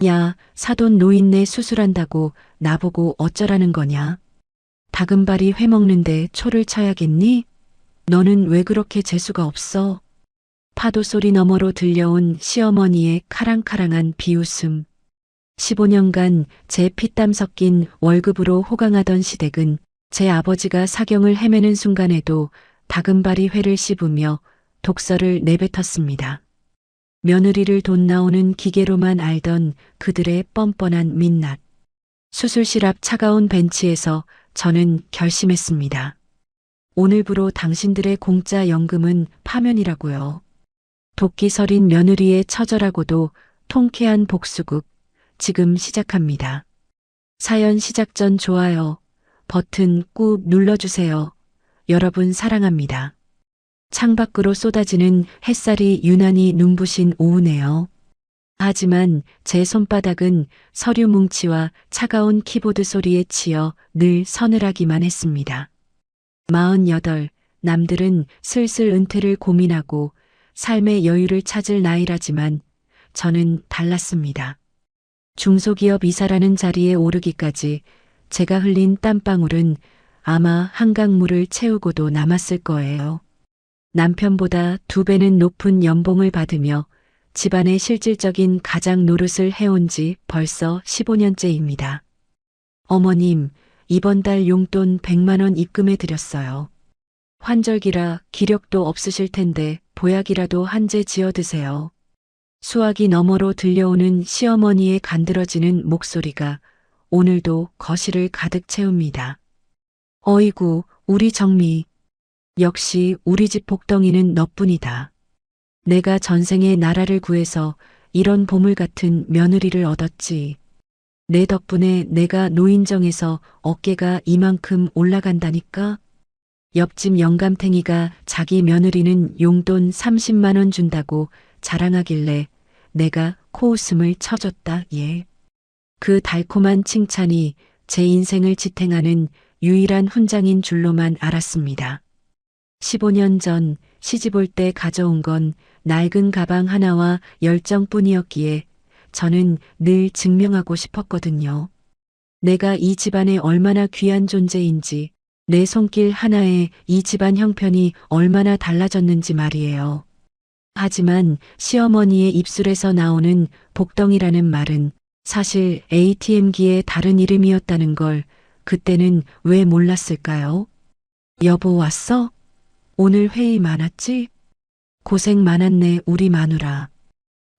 야, 사돈 노인네 수술한다고 나보고 어쩌라는 거냐? 다금바리 회 먹는데 초를 쳐야겠니? 너는 왜 그렇게 재수가 없어? 파도 소리 너머로 들려온 시어머니의 카랑카랑한 비웃음. 15년간 제 피땀 섞인 월급으로 호강하던 시댁은 제 아버지가 사경을 헤매는 순간에도 다금바리 회를 씹으며 독서를 내뱉었습니다. 며느리를 돈 나오는 기계로만 알던 그들의 뻔뻔한 민낯. 수술실 앞 차가운 벤치에서 저는 결심했습니다. 오늘부로 당신들의 공짜 연금은 파면이라고요. 도끼 서린 며느리의 처절하고도 통쾌한 복수극 지금 시작합니다. 사연 시작 전 좋아요 버튼 꾹 눌러주세요. 여러분 사랑합니다. 창밖으로 쏟아지는 햇살이 유난히 눈부신 오후네요. 하지만 제 손바닥은 서류 뭉치와 차가운 키보드 소리에 치여 늘 서늘하기만 했습니다. 48, 남들은 슬슬 은퇴를 고민하고 삶의 여유를 찾을 나이라지만 저는 달랐습니다. 중소기업 이사라는 자리에 오르기까지 제가 흘린 땀방울은 아마 한강물을 채우고도 남았을 거예요. 남편보다 2배는 높은 연봉을 받으며 집안의 실질적인 가장 노릇을 해온 지 벌써 15년째입니다. 어머님, 이번 달 용돈 100만 원 입금해 드렸어요. 환절기라 기력도 없으실 텐데 보약이라도 한 재 지어 드세요. 수화기 너머로 들려오는 시어머니의 간드러지는 목소리가 오늘도 거실을 가득 채웁니다. 어이구, 우리 정미. 역시 우리 집 복덩이는 너뿐이다. 내가 전생에 나라를 구해서 이런 보물 같은 며느리를 얻었지. 내 덕분에 내가 노인정에서 어깨가 이만큼 올라간다니까? 옆집 영감탱이가 자기 며느리는 용돈 30만 원 준다고 자랑하길래 내가 코웃음을 쳐줬다, 예. 그 달콤한 칭찬이 제 인생을 지탱하는 유일한 훈장인 줄로만 알았습니다. 15년 전 시집 올 때 가져온 건 낡은 가방 하나와 열정뿐이었기에 저는 늘 증명하고 싶었거든요. 내가 이 집안에 얼마나 귀한 존재인지, 내 손길 하나에 이 집안 형편이 얼마나 달라졌는지 말이에요. 하지만 시어머니의 입술에서 나오는 복덩이라는 말은 사실 ATM기의 다른 이름이었다는 걸 그때는 왜 몰랐을까요? 여보 왔어? 오늘 회의 많았지? 고생 많았네 우리 마누라.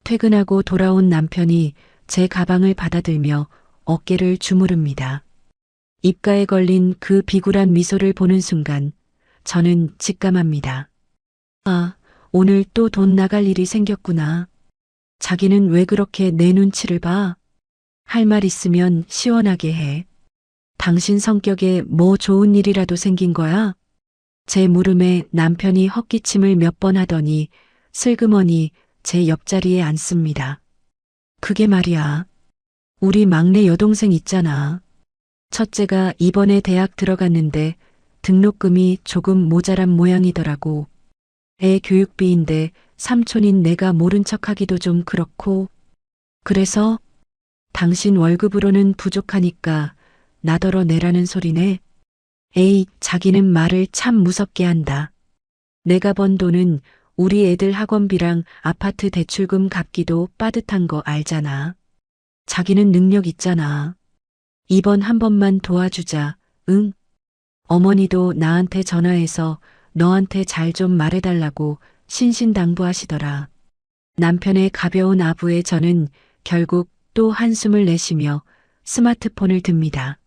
퇴근하고 돌아온 남편이 제 가방을 받아들며 어깨를 주무릅니다. 입가에 걸린 그 비굴한 미소를 보는 순간 저는 직감합니다. 아, 오늘 또 돈 나갈 일이 생겼구나. 자기는 왜 그렇게 내 눈치를 봐? 할 말 있으면 시원하게 해. 당신 성격에 뭐 좋은 일이라도 생긴 거야? 제 물음에 남편이 헛기침을 몇 번 하더니 슬그머니 제 옆자리에 앉습니다. 그게 말이야. 우리 막내 여동생 있잖아. 첫째가 이번에 대학 들어갔는데 등록금이 조금 모자란 모양이더라고. 애 교육비인데 삼촌인 내가 모른 척하기도 좀 그렇고. 그래서 당신 월급으로는 부족하니까 나더러 내라는 소리네. 에이, 자기는 말을 참 무섭게 한다. 내가 번 돈은 우리 애들 학원비랑 아파트 대출금 갚기도 빠듯한 거 알잖아. 자기는 능력 있잖아. 이번 한 번만 도와주자, 응? 어머니도 나한테 전화해서 너한테 잘 좀 말해달라고 신신당부하시더라. 남편의 가벼운 아부에 저는 결국 또 한숨을 내쉬며 스마트폰을 듭니다.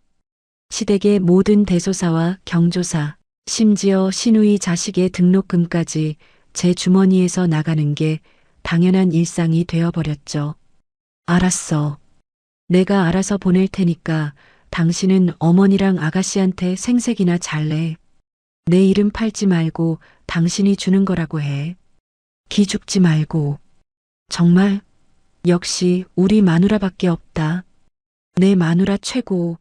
시댁의 모든 대소사와 경조사, 심지어 시누이 자식의 등록금까지 제 주머니에서 나가는 게 당연한 일상이 되어버렸죠. 알았어. 내가 알아서 보낼 테니까 당신은 어머니랑 아가씨한테 생색이나 잘내. 내 이름 팔지 말고 당신이 주는 거라고 해. 기죽지 말고. 정말 역시 우리 마누라밖에 없다. 내 마누라 최고.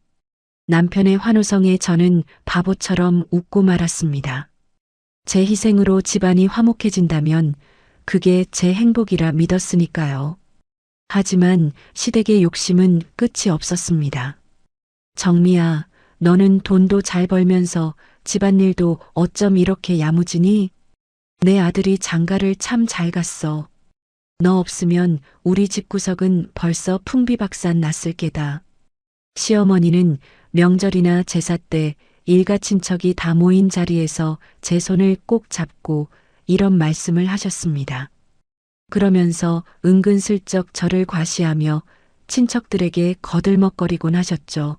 남편의 환호성에 저는 바보처럼 웃고 말았습니다. 제 희생으로 집안이 화목해진다면 그게 제 행복이라 믿었으니까요. 하지만 시댁의 욕심은 끝이 없었습니다. 정미야, 너는 돈도 잘 벌면서 집안일도 어쩜 이렇게 야무지니? 내 아들이 장가를 참 잘 갔어. 너 없으면 우리 집구석은 벌써 풍비박산 났을 게다. 시어머니는 명절이나 제사 때 일가 친척이 다 모인 자리에서 제 손을 꼭 잡고 이런 말씀을 하셨습니다. 그러면서 은근슬쩍 저를 과시하며 친척들에게 거들먹거리곤 하셨죠.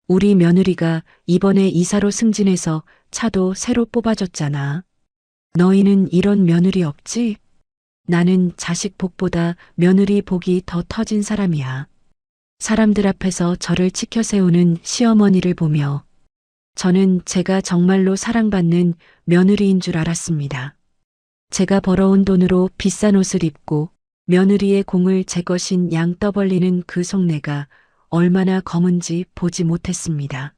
우리 며느리가 이번에 이사로 승진해서 차도 새로 뽑아줬잖아. 너희는 이런 며느리 없지? 나는 자식 복보다 며느리 복이 더 터진 사람이야. 사람들 앞에서 저를 치켜 세우는 시어머니를 보며 저는 제가 정말로 사랑받는 며느리인 줄 알았습니다. 제가 벌어온 돈으로 비싼 옷을 입고 며느리의 공을 제 것인 양 떠벌리는 그 속내가 얼마나 검은지 보지 못했습니다.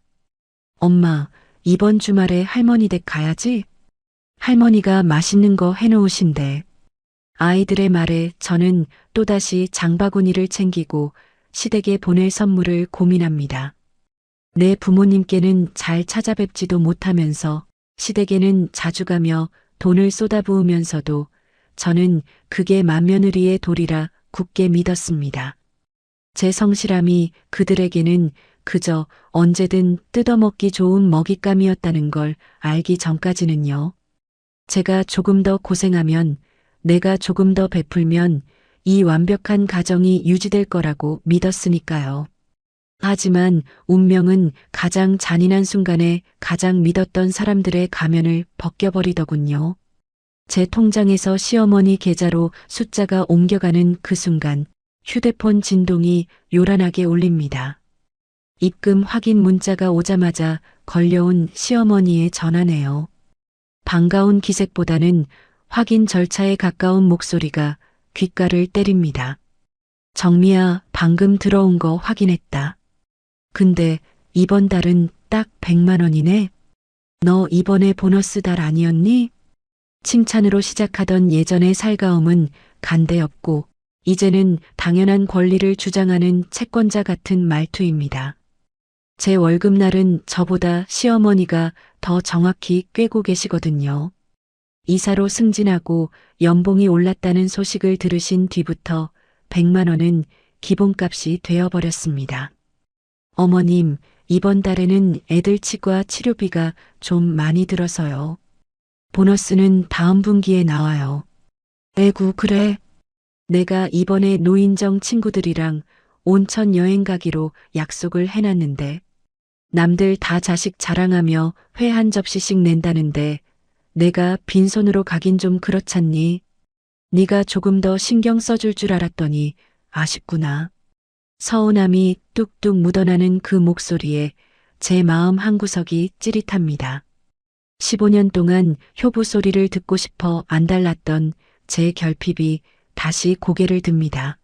엄마, 이번 주말에 할머니 댁 가야지? 할머니가 맛있는 거 해놓으신대. 아이들의 말에 저는 또다시 장바구니를 챙기고 시댁에 보낼 선물을 고민합니다. 내 부모님께는 잘 찾아뵙지도 못하면서 시댁에는 자주 가며 돈을 쏟아부으면서도 저는 그게 맏며느리의 도리라 굳게 믿었습니다. 제 성실함이 그들에게는 그저 언제든 뜯어먹기 좋은 먹잇감이었다는 걸 알기 전까지는요. 제가 조금 더 고생하면, 내가 조금 더 베풀면 이 완벽한 가정이 유지될 거라고 믿었으니까요. 하지만 운명은 가장 잔인한 순간에 가장 믿었던 사람들의 가면을 벗겨버리더군요. 제 통장에서 시어머니 계좌로 숫자가 옮겨가는 그 순간 휴대폰 진동이 요란하게 울립니다. 입금 확인 문자가 오자마자 걸려온 시어머니의 전화네요. 반가운 기색보다는 확인 절차에 가까운 목소리가 귓가를 때립니다. 정미야, 방금 들어온 거 확인했다. 근데 이번 달은 딱 100만 원이네. 너 이번에 보너스 달 아니었니? 칭찬으로 시작하던 예전의 살가움은 간대없고 이제는 당연한 권리를 주장하는 채권자 같은 말투입니다. 제 월급날은 저보다 시어머니가 더 정확히 꿰고 계시거든요. 이사로 승진하고 연봉이 올랐다는 소식을 들으신 뒤부터 100만 원은 기본값이 되어버렸습니다. 어머님, 이번 달에는 애들 치과 치료비가 좀 많이 들어서요. 보너스는 다음 분기에 나와요. 에구, 그래. 내가 이번에 노인정 친구들이랑 온천 여행 가기로 약속을 해놨는데 남들 다 자식 자랑하며 회 한 접시씩 낸다는데 내가 빈손으로 가긴 좀 그렇잖니. 네가 조금 더 신경 써줄 줄 알았더니 아쉽구나. 서운함이 뚝뚝 묻어나는 그 목소리에 제 마음 한구석이 찌릿합니다. 15년 동안 효부 소리를 듣고 싶어 안달났던 제 결핍이 다시 고개를 듭니다.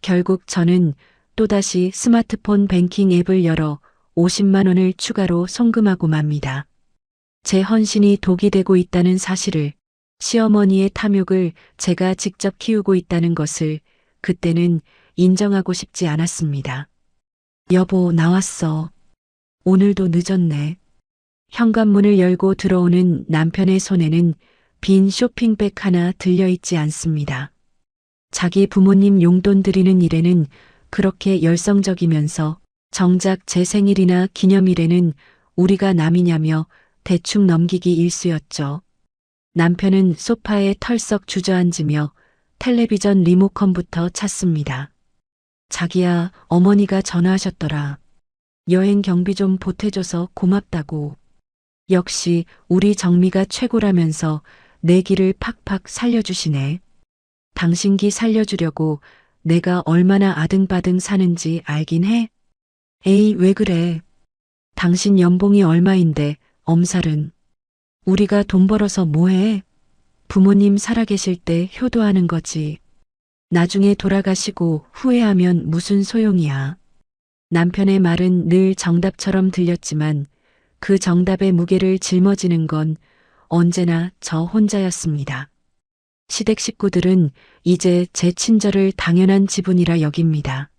결국 저는 또다시 스마트폰 뱅킹 앱을 열어 50만 원을 추가로 송금하고 맙니다. 제 헌신이 독이 되고 있다는 사실을, 시어머니의 탐욕을 제가 직접 키우고 있다는 것을 그때는 인정하고 싶지 않았습니다. 여보, 나왔어. 오늘도 늦었네. 현관문을 열고 들어오는 남편의 손에는 빈 쇼핑백 하나 들려있지 않습니다. 자기 부모님 용돈 드리는 일에는 그렇게 열성적이면서 정작 제 생일이나 기념일에는 우리가 남이냐며 대충 넘기기 일쑤였죠. 남편은 소파에 털썩 주저앉으며 텔레비전 리모컨부터 찾습니다. 자기야, 어머니가 전화하셨더라. 여행 경비 좀 보태줘서 고맙다고. 역시 우리 정미가 최고라면서 내 기를 팍팍 살려주시네. 당신 기 살려주려고 내가 얼마나 아등바등 사는지 알긴 해? 에이, 왜 그래. 당신 연봉이 얼마인데 엄살은. 우리가 돈 벌어서 뭐해? 부모님 살아계실 때 효도하는 거지. 나중에 돌아가시고 후회하면 무슨 소용이야. 남편의 말은 늘 정답처럼 들렸지만 그 정답의 무게를 짊어지는 건 언제나 저 혼자였습니다. 시댁 식구들은 이제 제 친절을 당연한 지분이라 여깁니다.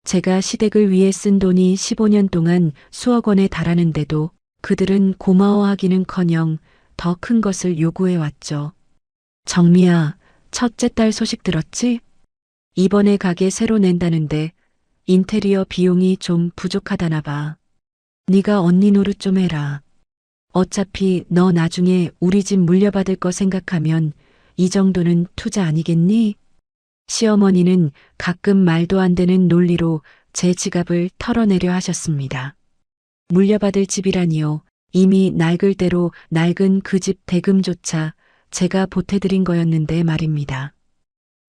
제가 시댁을 위해 쓴 돈이 15년 동안 수억 원에 달하는데도 그들은 고마워하기는커녕 더 큰 것을 요구해 왔죠. 정미야, 첫째 딸 소식 들었지? 이번에 가게 새로 낸다는데 인테리어 비용이 좀 부족하다나 봐. 네가 언니 노릇 좀 해라. 어차피 너 나중에 우리 집 물려받을 거 생각하면 이 정도는 투자 아니겠니? 시어머니는 가끔 말도 안 되는 논리로 제 지갑을 털어내려 하셨습니다. 물려받을 집이라니요. 이미 낡을 대로 낡은 그 집 대금조차 제가 보태드린 거였는데 말입니다.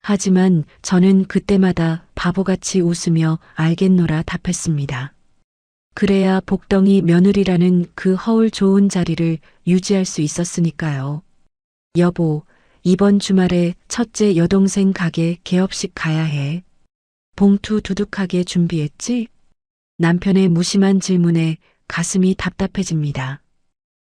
하지만 저는 그때마다 바보같이 웃으며 알겠노라 답했습니다. 그래야 복덩이 며느리라는 그 허울 좋은 자리를 유지할 수 있었으니까요. 여보, 이번 주말에 첫째 여동생 가게 개업식 가야 해. 봉투 두둑하게 준비했지? 남편의 무심한 질문에 가슴이 답답해집니다.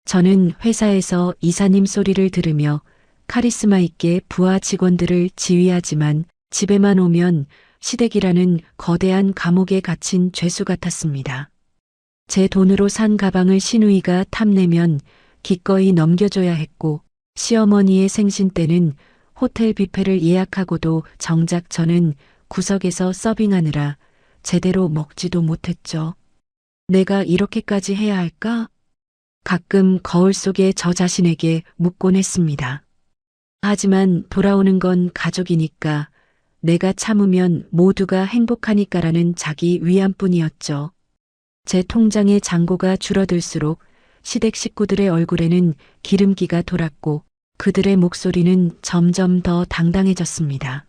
저는 회사에서 이사님 소리를 들으며 카리스마 있게 부하 직원들을 지휘하지만 집에만 오면 시댁이라는 거대한 감옥에 갇힌 죄수 같았습니다. 제 돈으로 산 가방을 시누이가 탐내면 기꺼이 넘겨줘야 했고 시어머니의 생신 때는 호텔 뷔페를 예약하고도 정작 저는 구석에서 서빙하느라 제대로 먹지도 못했죠. 내가 이렇게까지 해야 할까? 가끔 거울 속에 저 자신에게 묻곤 했습니다. 하지만 돌아오는 건 가족이니까 내가 참으면 모두가 행복하니까라는 자기 위안뿐이었죠. 제 통장의 잔고가 줄어들수록 시댁 식구들의 얼굴에는 기름기가 돌았고 그들의 목소리는 점점 더 당당해졌습니다.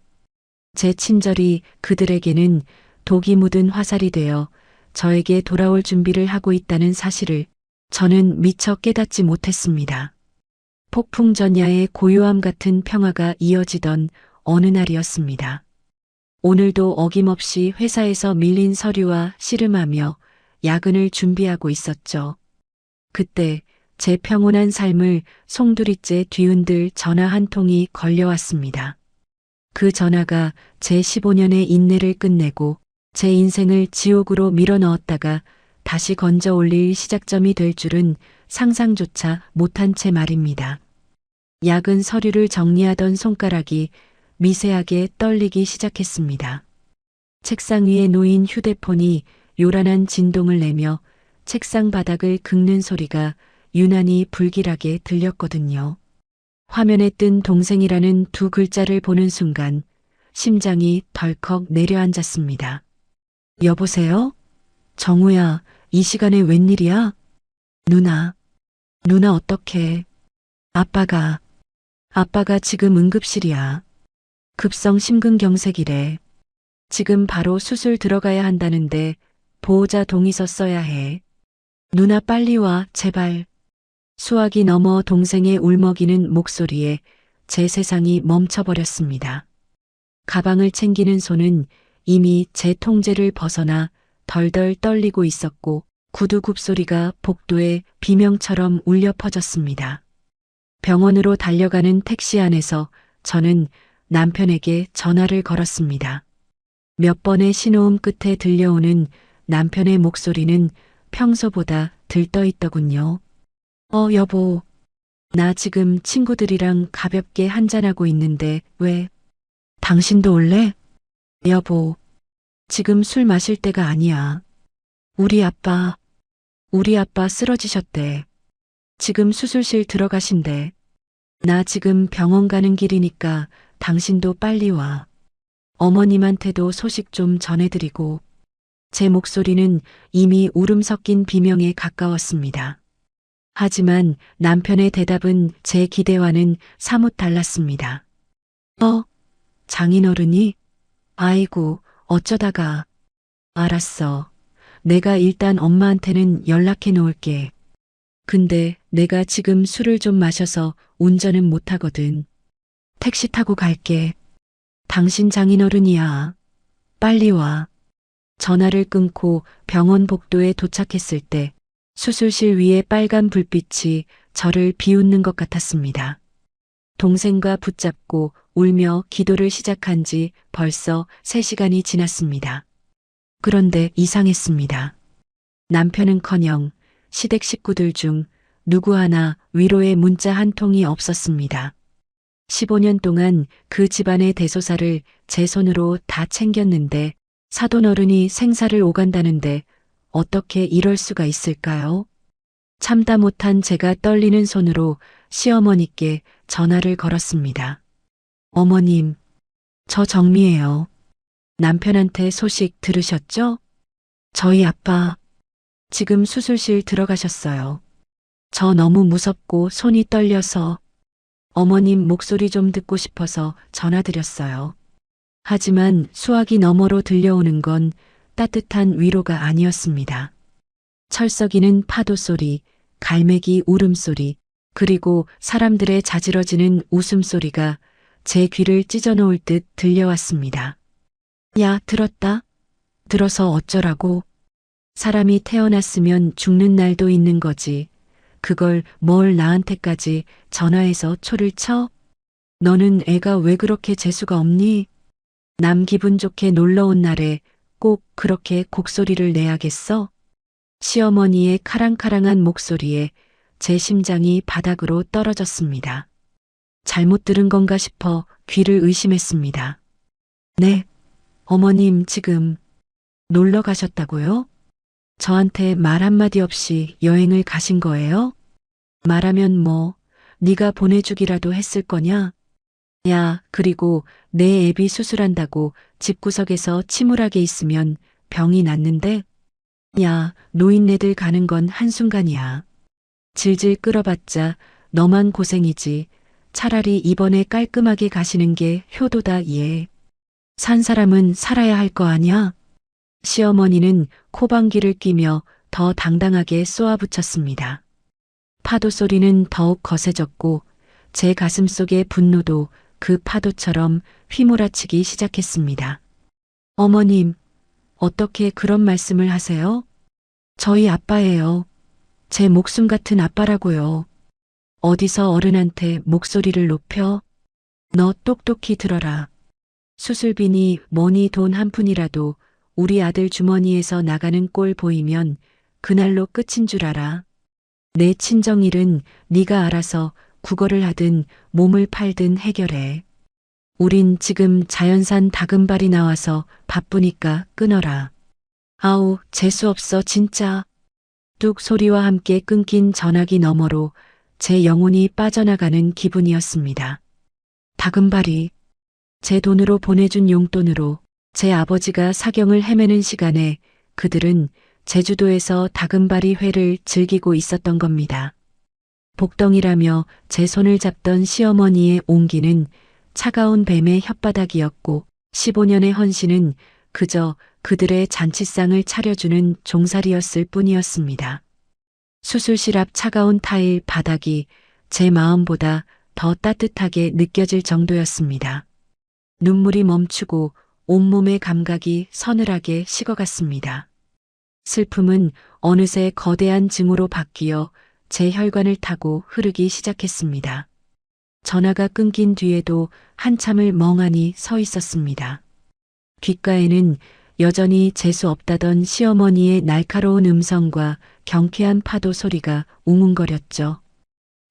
제 친절이 그들에게는 독이 묻은 화살이 되어 저에게 돌아올 준비를 하고 있다는 사실을 저는 미처 깨닫지 못했습니다. 폭풍전야의 고요함 같은 평화가 이어지던 어느 날이었습니다. 오늘도 어김없이 회사에서 밀린 서류와 씨름하며 야근을 준비하고 있었죠. 그때 제 평온한 삶을 송두리째 뒤흔들 전화 한 통이 걸려왔습니다. 그 전화가 제 15년의 인내를 끝내고 제 인생을 지옥으로 밀어넣었다가 다시 건져 올릴 시작점이 될 줄은 상상조차 못한 채 말입니다. 야근 서류를 정리하던 손가락이 미세하게 떨리기 시작했습니다. 책상 위에 놓인 휴대폰이 요란한 진동을 내며 책상 바닥을 긁는 소리가 유난히 불길하게 들렸거든요. 화면에 뜬 동생이라는 두 글자를 보는 순간 심장이 덜컥 내려앉았습니다. 여보세요? 정우야, 이 시간에 웬일이야? 누나 어떡해? 아빠가 지금 응급실이야. 급성 심근경색이래. 지금 바로 수술 들어가야 한다는데 보호자 동의서 써야 해. 누나 빨리 와, 제발. 수화기 넘어 동생의 울먹이는 목소리에 제 세상이 멈춰버렸습니다. 가방을 챙기는 손은 이미 제 통제를 벗어나 덜덜 떨리고 있었고 구두 굽소리가 복도에 비명처럼 울려 퍼졌습니다. 병원으로 달려가는 택시 안에서 저는 남편에게 전화를 걸었습니다. 몇 번의 신호음 끝에 들려오는 남편의 목소리는 평소보다 들떠있더군요. 여보. 나 지금 친구들이랑 가볍게 한잔하고 있는데 왜? 당신도 올래? 여보. 지금 술 마실 때가 아니야. 우리 아빠 쓰러지셨대. 지금 수술실 들어가신대. 나 지금 병원 가는 길이니까 당신도 빨리 와. 어머님한테도 소식 좀 전해드리고. 제 목소리는 이미 울음 섞인 비명에 가까웠습니다. 하지만 남편의 대답은 제 기대와는 사뭇 달랐습니다. 장인어른이? 아이고, 어쩌다가. 알았어. 내가 일단 엄마한테는 연락해 놓을게. 근데 내가 지금 술을 좀 마셔서 운전은 못하거든. 택시 타고 갈게. 당신 장인어른이야. 빨리 와. 전화를 끊고 병원 복도에 도착했을 때 수술실 위에 빨간 불빛이 저를 비웃는 것 같았습니다. 동생과 붙잡고 울며 기도를 시작한 지 벌써 3시간이 지났습니다. 그런데 이상했습니다. 남편은커녕 시댁 식구들 중 누구 하나 위로의 문자 한 통이 없었습니다. 15년 동안 그 집안의 대소사를 제 손으로 다 챙겼는데 사돈어른이 생사를 오간다는데 어떻게 이럴 수가 있을까요? 참다 못한 제가 떨리는 손으로 시어머니께 전화를 걸었습니다. 어머님, 저 정미예요. 남편한테 소식 들으셨죠? 저희 아빠 지금 수술실 들어가셨어요. 저 너무 무섭고 손이 떨려서 어머님 목소리 좀 듣고 싶어서 전화드렸어요. 하지만 수화기 너머로 들려오는 건 따뜻한 위로가 아니었습니다. 철썩이는 파도 소리, 갈매기 울음소리, 그리고 사람들의 자지러지는 웃음소리가 제 귀를 찢어놓을 듯 들려왔습니다. 야, 들었다? 들어서 어쩌라고? 사람이 태어났으면 죽는 날도 있는 거지. 그걸 뭘 나한테까지 전화해서 초를 쳐? 너는 애가 왜 그렇게 재수가 없니? 남 기분 좋게 놀러 온 날에 꼭 그렇게 곡소리를 내야겠어? 시어머니의 카랑카랑한 목소리에 제 심장이 바닥으로 떨어졌습니다. 잘못 들은 건가 싶어 귀를 의심했습니다. 네, 어머님 지금 놀러 가셨다고요? 저한테 말 한마디 없이 여행을 가신 거예요? 말하면 뭐, 네가 보내주기라도 했을 거냐? 야, 그리고 내 애비 수술한다고 집구석에서 침울하게 있으면 병이 낫는데? 야, 노인네들 가는 건 한순간이야. 질질 끌어봤자 너만 고생이지. 차라리 이번에 깔끔하게 가시는 게 효도다 얘. 산 사람은 살아야 할 거 아니야? 시어머니는 코방귀를 뀌며 더 당당하게 쏘아붙였습니다. 파도 소리는 더욱 거세졌고 제 가슴 속의 분노도 그 파도처럼 휘몰아치기 시작했습니다. 어머님, 어떻게 그런 말씀을 하세요? 저희 아빠예요. 제 목숨 같은 아빠라고요. 어디서 어른한테 목소리를 높여? 너 똑똑히 들어라. 수술비니 뭐니 돈 한 푼이라도 우리 아들 주머니에서 나가는 꼴 보이면 그날로 끝인 줄 알아. 내 친정일은 네가 알아서 국어를 하든 몸을 팔든 해결해. 우린 지금 자연산 다금발이 나와서 바쁘니까 끊어라. 아우, 재수없어 진짜. 뚝 소리와 함께 끊긴 전화기 너머로 제 영혼이 빠져나가는 기분이었습니다. 다금발이 제 돈으로 보내준 용돈으로 제 아버지가 사경을 헤매는 시간에 그들은 제주도에서 다금바리 회를 즐기고 있었던 겁니다. 복덩이라며 제 손을 잡던 시어머니의 온기는 차가운 뱀의 혓바닥이었고 15년의 헌신은 그저 그들의 잔치상을 차려주는 종살이였을 뿐이었습니다. 수술실 앞 차가운 타일 바닥이 제 마음보다 더 따뜻하게 느껴질 정도였습니다. 눈물이 멈추고 온몸의 감각이 서늘하게 식어갔습니다. 슬픔은 어느새 거대한 증오로 바뀌어 제 혈관을 타고 흐르기 시작했습니다. 전화가 끊긴 뒤에도 한참을 멍하니 서 있었습니다. 귓가에는 여전히 재수 없다던 시어머니의 날카로운 음성과 경쾌한 파도 소리가 웅웅거렸죠.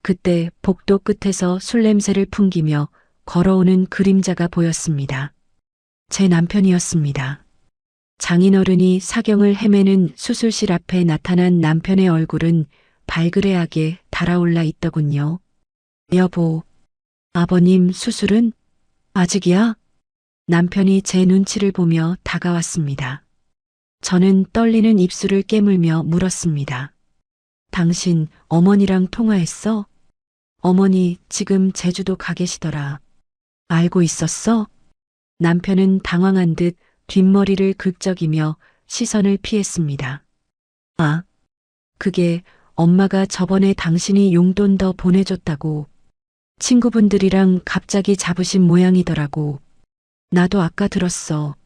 그때 복도 끝에서 술 냄새를 풍기며 걸어오는 그림자가 보였습니다. 제 남편이었습니다. 장인어른이 사경을 헤매는 수술실 앞에 나타난 남편의 얼굴은 발그레하게 달아올라 있더군요. 여보, 아버님 수술은? 아직이야? 남편이 제 눈치를 보며 다가왔습니다. 저는 떨리는 입술을 깨물며 물었습니다. 당신 어머니랑 통화했어? 어머니 지금 제주도 가 계시더라. 알고 있었어? 남편은 당황한 듯 뒷머리를 긁적이며 시선을 피했습니다. 아, 그게 엄마가 저번에 당신이 용돈 더 보내줬다고 친구분들이랑 갑자기 잡으신 모양이더라고. 나도 아까 들었어.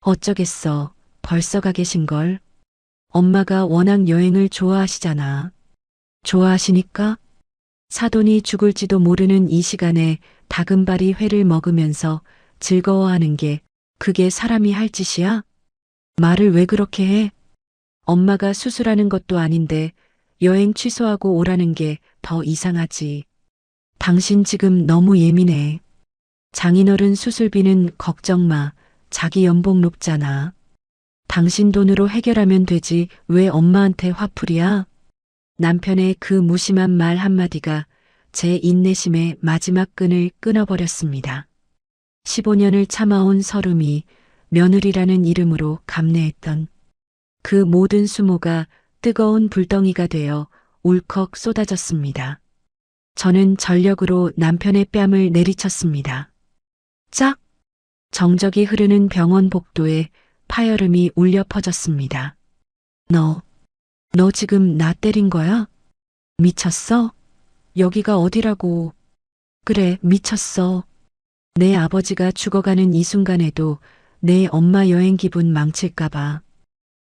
어쩌겠어. 벌써 가 계신걸. 엄마가 워낙 여행을 좋아하시잖아. 좋아하시니까? 사돈이 죽을지도 모르는 이 시간에 다금바리 회를 먹으면서 즐거워하는 게 그게 사람이 할 짓이야? 말을 왜 그렇게 해? 엄마가 수술하는 것도 아닌데 여행 취소하고 오라는 게 더 이상하지. 당신 지금 너무 예민해. 장인어른 수술비는 걱정 마. 자기 연봉 높잖아. 당신 돈으로 해결하면 되지 왜 엄마한테 화풀이야? 남편의 그 무심한 말 한마디가 제 인내심의 마지막 끈을 끊어버렸습니다. 15년을 참아온 서름이 며느리라는 이름으로 감내했던 그 모든 수모가 뜨거운 불덩이가 되어 울컥 쏟아졌습니다. 저는 전력으로 남편의 뺨을 내리쳤습니다. 짝! 정적이 흐르는 병원 복도에 파열음이 울려 퍼졌습니다. 너 지금 나 때린 거야? 미쳤어? 여기가 어디라고? 그래, 미쳤어. 내 아버지가 죽어가는 이 순간에도 내 엄마 여행 기분 망칠까봐.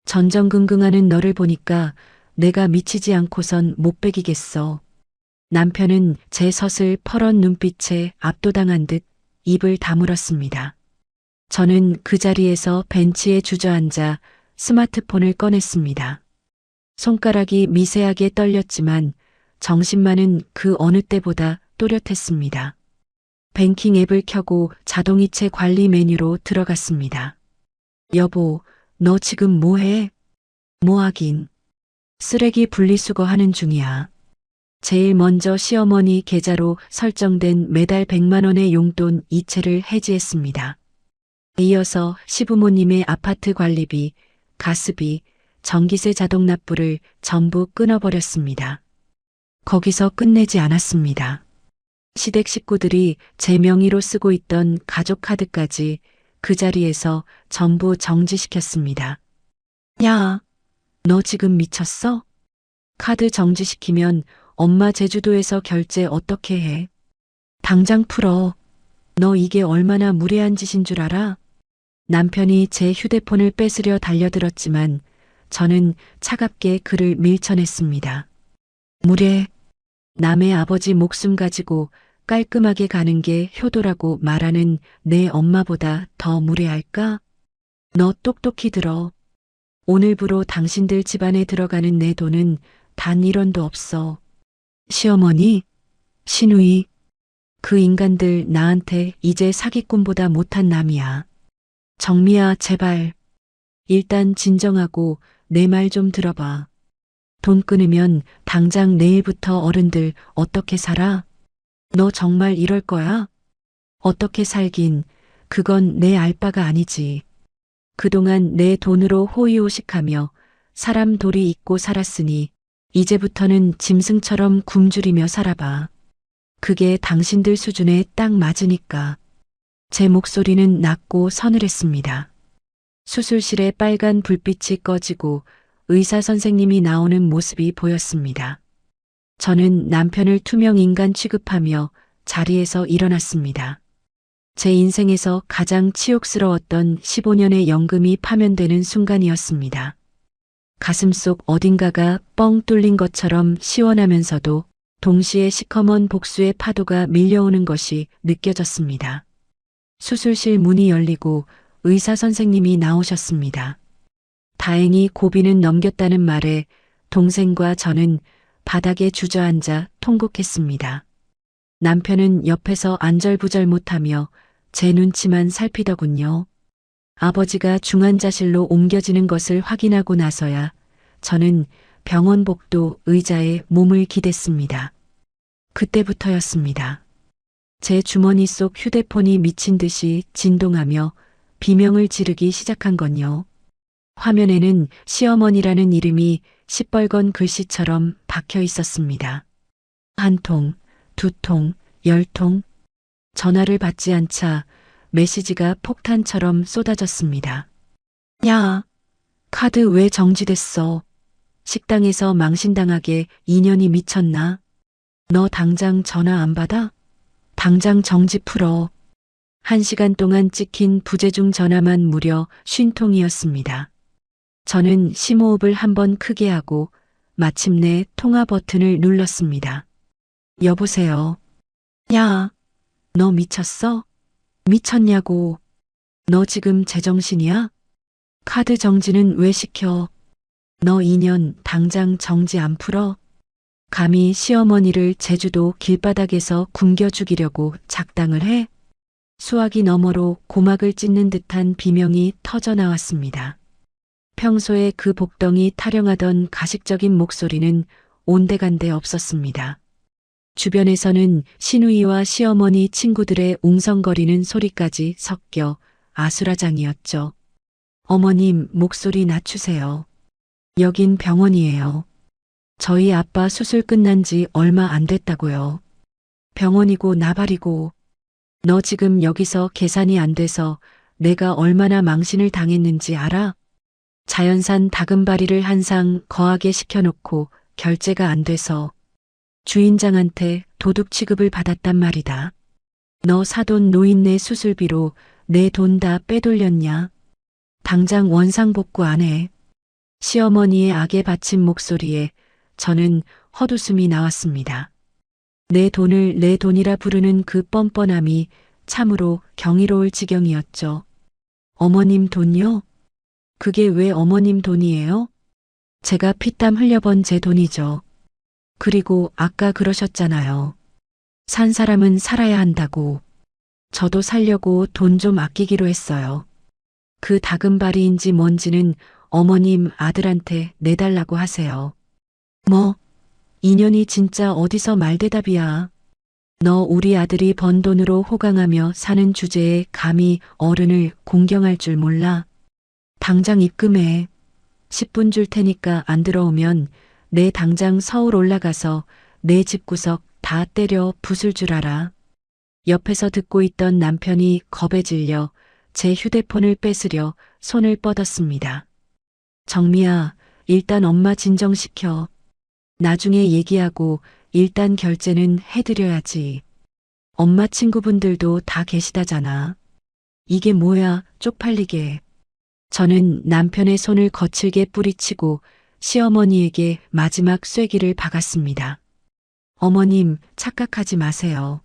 전전긍긍하는 너를 보니까 내가 미치지 않고선 못 베기겠어. 남편은 제 서슬 퍼런 눈빛에 압도당한 듯 입을 다물었습니다. 저는 그 자리에서 벤치에 주저앉아 스마트폰을 꺼냈습니다. 손가락이 미세하게 떨렸지만 정신만은 그 어느 때보다 또렷했습니다. 뱅킹 앱을 켜고 자동이체 관리 메뉴로 들어갔습니다. 여보, 너 지금 뭐해? 뭐하긴. 쓰레기 분리수거 하는 중이야. 제일 먼저 시어머니 계좌로 설정된 매달 100만 원의 용돈 이체를 해지했습니다. 이어서 시부모님의 아파트 관리비, 가스비, 전기세 자동 납부를 전부 끊어버렸습니다. 거기서 끝내지 않았습니다. 시댁 식구들이 제 명의로 쓰고 있던 가족카드까지 그 자리에서 전부 정지시켰습니다. 야, 너 지금 미쳤어? 카드 정지시키면 엄마 제주도에서 결제 어떻게 해? 당장 풀어. 너 이게 얼마나 무례한 짓인 줄 알아? 남편이 제 휴대폰을 뺏으려 달려들었지만 저는 차갑게 그를 밀쳐냈습니다. 무례. 남의 아버지 목숨 가지고 깔끔하게 가는 게 효도라고 말하는 내 엄마보다 더 무례할까? 너 똑똑히 들어. 오늘부로 당신들 집안에 들어가는 내 돈은 단 1원도 없어. 시어머니, 시누이, 그 인간들 나한테 이제 사기꾼보다 못한 남이야. 정미야, 제발. 일단 진정하고 내 말 좀 들어봐. 돈 끊으면 당장 내일부터 어른들 어떻게 살아? 너 정말 이럴 거야? 어떻게 살긴, 그건 내 알 바가 아니지. 그동안 내 돈으로 호의호식하며 사람 도리 잊고 살았으니 이제부터는 짐승처럼 굶주리며 살아봐. 그게 당신들 수준에 딱 맞으니까. 제 목소리는 낮고 서늘했습니다. 수술실에 빨간 불빛이 꺼지고 의사 선생님이 나오는 모습이 보였습니다. 저는 남편을 투명 인간 취급하며 자리에서 일어났습니다. 제 인생에서 가장 치욕스러웠던 15년의 연금이 파면되는 순간이었습니다. 가슴속 어딘가가 뻥 뚫린 것처럼 시원하면서도 동시에 시커먼 복수의 파도가 밀려오는 것이 느껴졌습니다. 수술실 문이 열리고 의사 선생님이 나오셨습니다. 다행히 고비는 넘겼다는 말에 동생과 저는 바닥에 주저앉아 통곡했습니다. 남편은 옆에서 안절부절 못하며 제 눈치만 살피더군요. 아버지가 중환자실로 옮겨지는 것을 확인하고 나서야 저는 병원 복도 의자에 몸을 기댔습니다. 그때부터였습니다. 제 주머니 속 휴대폰이 미친 듯이 진동하며 비명을 지르기 시작한 건요. 화면에는 시어머니라는 이름이 시뻘건 글씨처럼 박혀 있었습니다. 한 통, 두 통, 10통. 전화를 받지 않자 메시지가 폭탄처럼 쏟아졌습니다. 야, 카드 왜 정지됐어? 식당에서 망신당하게 인연이 미쳤나? 너 당장 전화 안 받아? 당장 정지 풀어. 1시간 동안 찍힌 부재중 전화만 무려 50통이었습니다. 저는 심호흡을 한번 크게 하고 마침내 통화 버튼을 눌렀습니다. 여보세요. 야, 너 미쳤어? 미쳤냐고. 너 지금 제정신이야? 카드 정지는 왜 시켜? 너 2년 당장 정지 안 풀어? 감히 시어머니를 제주도 길바닥에서 굶겨 죽이려고 작당을 해? 수화기 너머로 고막을 찢는 듯한 비명이 터져 나왔습니다. 평소에 그 복덩이 타령하던 가식적인 목소리는 온데간데 없었습니다. 주변에서는 시누이와 시어머니 친구들의 웅성거리는 소리까지 섞여 아수라장이었죠. 어머님, 목소리 낮추세요. 여긴 병원이에요. 저희 아빠 수술 끝난 지 얼마 안 됐다고요. 병원이고 나발이고. 너 지금 여기서 계산이 안 돼서 내가 얼마나 망신을 당했는지 알아? 자연산 다금바리를 한 상 거하게 시켜놓고 결제가 안 돼서 주인장한테 도둑 취급을 받았단 말이다. 너 사돈 노인네 수술비로 내 돈 다 빼돌렸냐? 당장 원상복구 안 해. 시어머니의 악에 바친 목소리에 저는 헛웃음이 나왔습니다. 내 돈을 내 돈이라 부르는 그 뻔뻔함이 참으로 경이로울 지경이었죠. 어머님 돈요? 그게 왜 어머님 돈이에요? 제가 피땀 흘려번 제 돈이죠. 그리고 아까 그러셨잖아요. 산 사람은 살아야 한다고. 저도 살려고 돈 좀 아끼기로 했어요. 그 다금바리인지 뭔지는 어머님 아들한테 내달라고 하세요. 뭐, 인연이 진짜 어디서 말대답이야. 너 우리 아들이 번 돈으로 호강하며 사는 주제에 감히 어른을 공경할 줄 몰라. 당장 입금해. 10분 줄 테니까 안 들어오면 내 당장 서울 올라가서 내 집구석 다 때려 부술 줄 알아. 옆에서 듣고 있던 남편이 겁에 질려 제 휴대폰을 뺏으려 손을 뻗었습니다. 정미야, 일단 엄마 진정시켜. 나중에 얘기하고 일단 결제는 해드려야지. 엄마 친구분들도 다 계시다잖아. 이게 뭐야, 쪽팔리게. 저는 남편의 손을 거칠게 뿌리치고 시어머니에게 마지막 쐐기를 박았습니다. 어머님, 착각하지 마세요.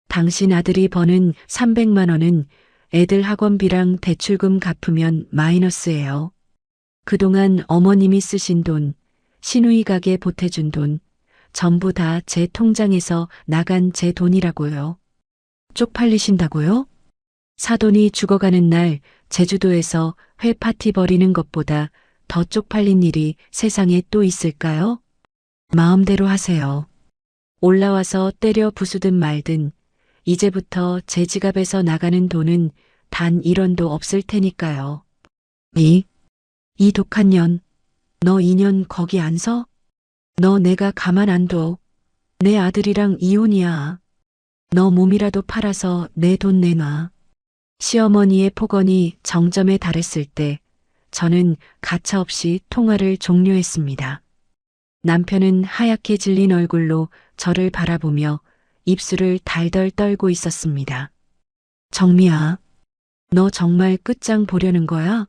당신 아들이 버는 300만 원은 애들 학원비랑 대출금 갚으면 마이너스예요. 그동안 어머님이 쓰신 돈, 시누이 가게 보태준 돈, 전부 다 제 통장에서 나간 제 돈이라고요. 쪽팔리신다고요? 사돈이 죽어가는 날 제주도에서 회 파티 벌이는 것보다 더 쪽팔린 일이 세상에 또 있을까요? 마음대로 하세요. 올라와서 때려 부수든 말든 이제부터 제 지갑에서 나가는 돈은 단 1원도 없을 테니까요. 이 독한 년. 너 2년 거기 안 서? 너 내가 가만 안 둬. 내 아들이랑 이혼이야. 너 몸이라도 팔아서 내 돈 내놔. 시어머니의 폭언이 정점에 달했을 때 저는 가차없이 통화를 종료했습니다. 남편은 하얗게 질린 얼굴로 저를 바라보며 입술을 달덜 떨고 있었습니다. 정미야, 너 정말 끝장 보려는 거야?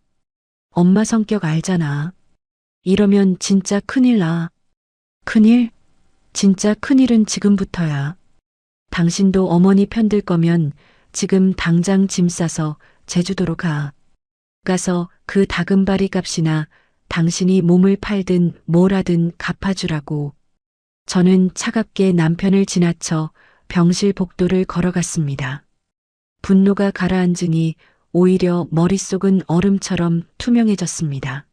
엄마 성격 알잖아. 이러면 진짜 큰일 나. 큰일? 진짜 큰일은 지금부터야. 당신도 어머니 편들 거면 지금 당장 짐 싸서 제주도로 가. 가서 그 다금바리 값이나 당신이 몸을 팔든 뭘 하든 갚아주라고. 저는 차갑게 남편을 지나쳐 병실 복도를 걸어갔습니다. 분노가 가라앉으니 오히려 머릿속은 얼음처럼 투명해졌습니다.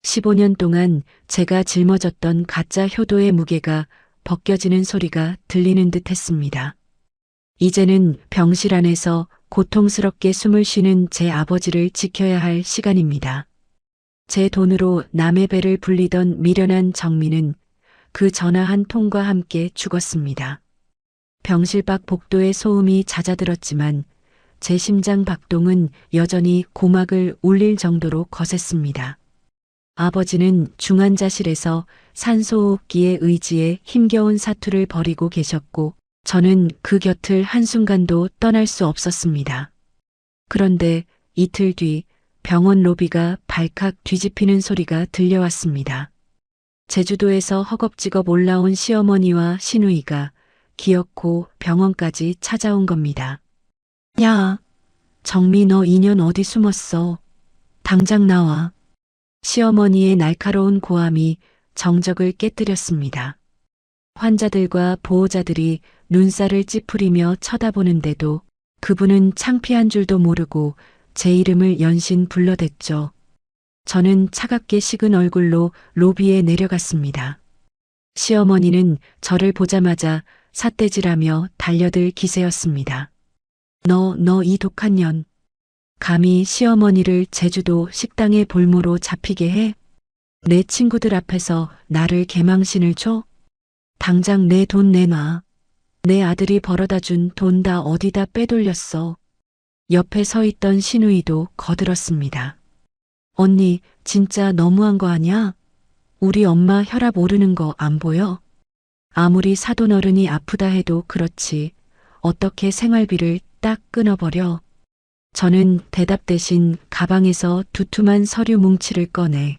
15년 동안 제가 짊어졌던 가짜 효도의 무게가 벗겨지는 소리가 들리는 듯 했습니다. 이제는 병실 안에서 고통스럽게 숨을 쉬는 제 아버지를 지켜야 할 시간입니다. 제 돈으로 남의 배를 불리던 미련한 정민은 그 전화 한 통과 함께 죽었습니다. 병실 밖 복도의 소음이 잦아들었지만 제 심장 박동은 여전히 고막을 울릴 정도로 거셌습니다. 아버지는 중환자실에서 산소호흡기에 의지해 힘겨운 사투를 벌이고 계셨고 저는 그 곁을 한순간도 떠날 수 없었습니다. 그런데 이틀 뒤 병원 로비가 발칵 뒤집히는 소리가 들려왔습니다. 제주도에서 허겁지겁 올라온 시어머니와 시누이가 기어코 병원까지 찾아온 겁니다. 야, 정미 너 2년 어디 숨었어? 당장 나와. 시어머니의 날카로운 고함이 정적을 깨뜨렸습니다. 환자들과 보호자들이 눈살을 찌푸리며 쳐다보는데도 그분은 창피한 줄도 모르고 제 이름을 연신 불러댔죠. 저는 차갑게 식은 얼굴로 로비에 내려갔습니다. 시어머니는 저를 보자마자 삿대질하며 달려들 기세였습니다. 너 이 독한 년. 감히 시어머니를 제주도 식당의 볼모로 잡히게 해? 내 친구들 앞에서 나를 개망신을 줘? 당장 내 돈 내놔. 내 아들이 벌어다 준 돈 다 어디다 빼돌렸어. 옆에 서 있던 시누이도 거들었습니다. 언니, 진짜 너무한 거 아냐? 우리 엄마 혈압 오르는 거 안 보여? 아무리 사돈어른이 아프다 해도 그렇지. 어떻게 생활비를 딱 끊어버려? 저는 대답 대신 가방에서 두툼한 서류 뭉치를 꺼내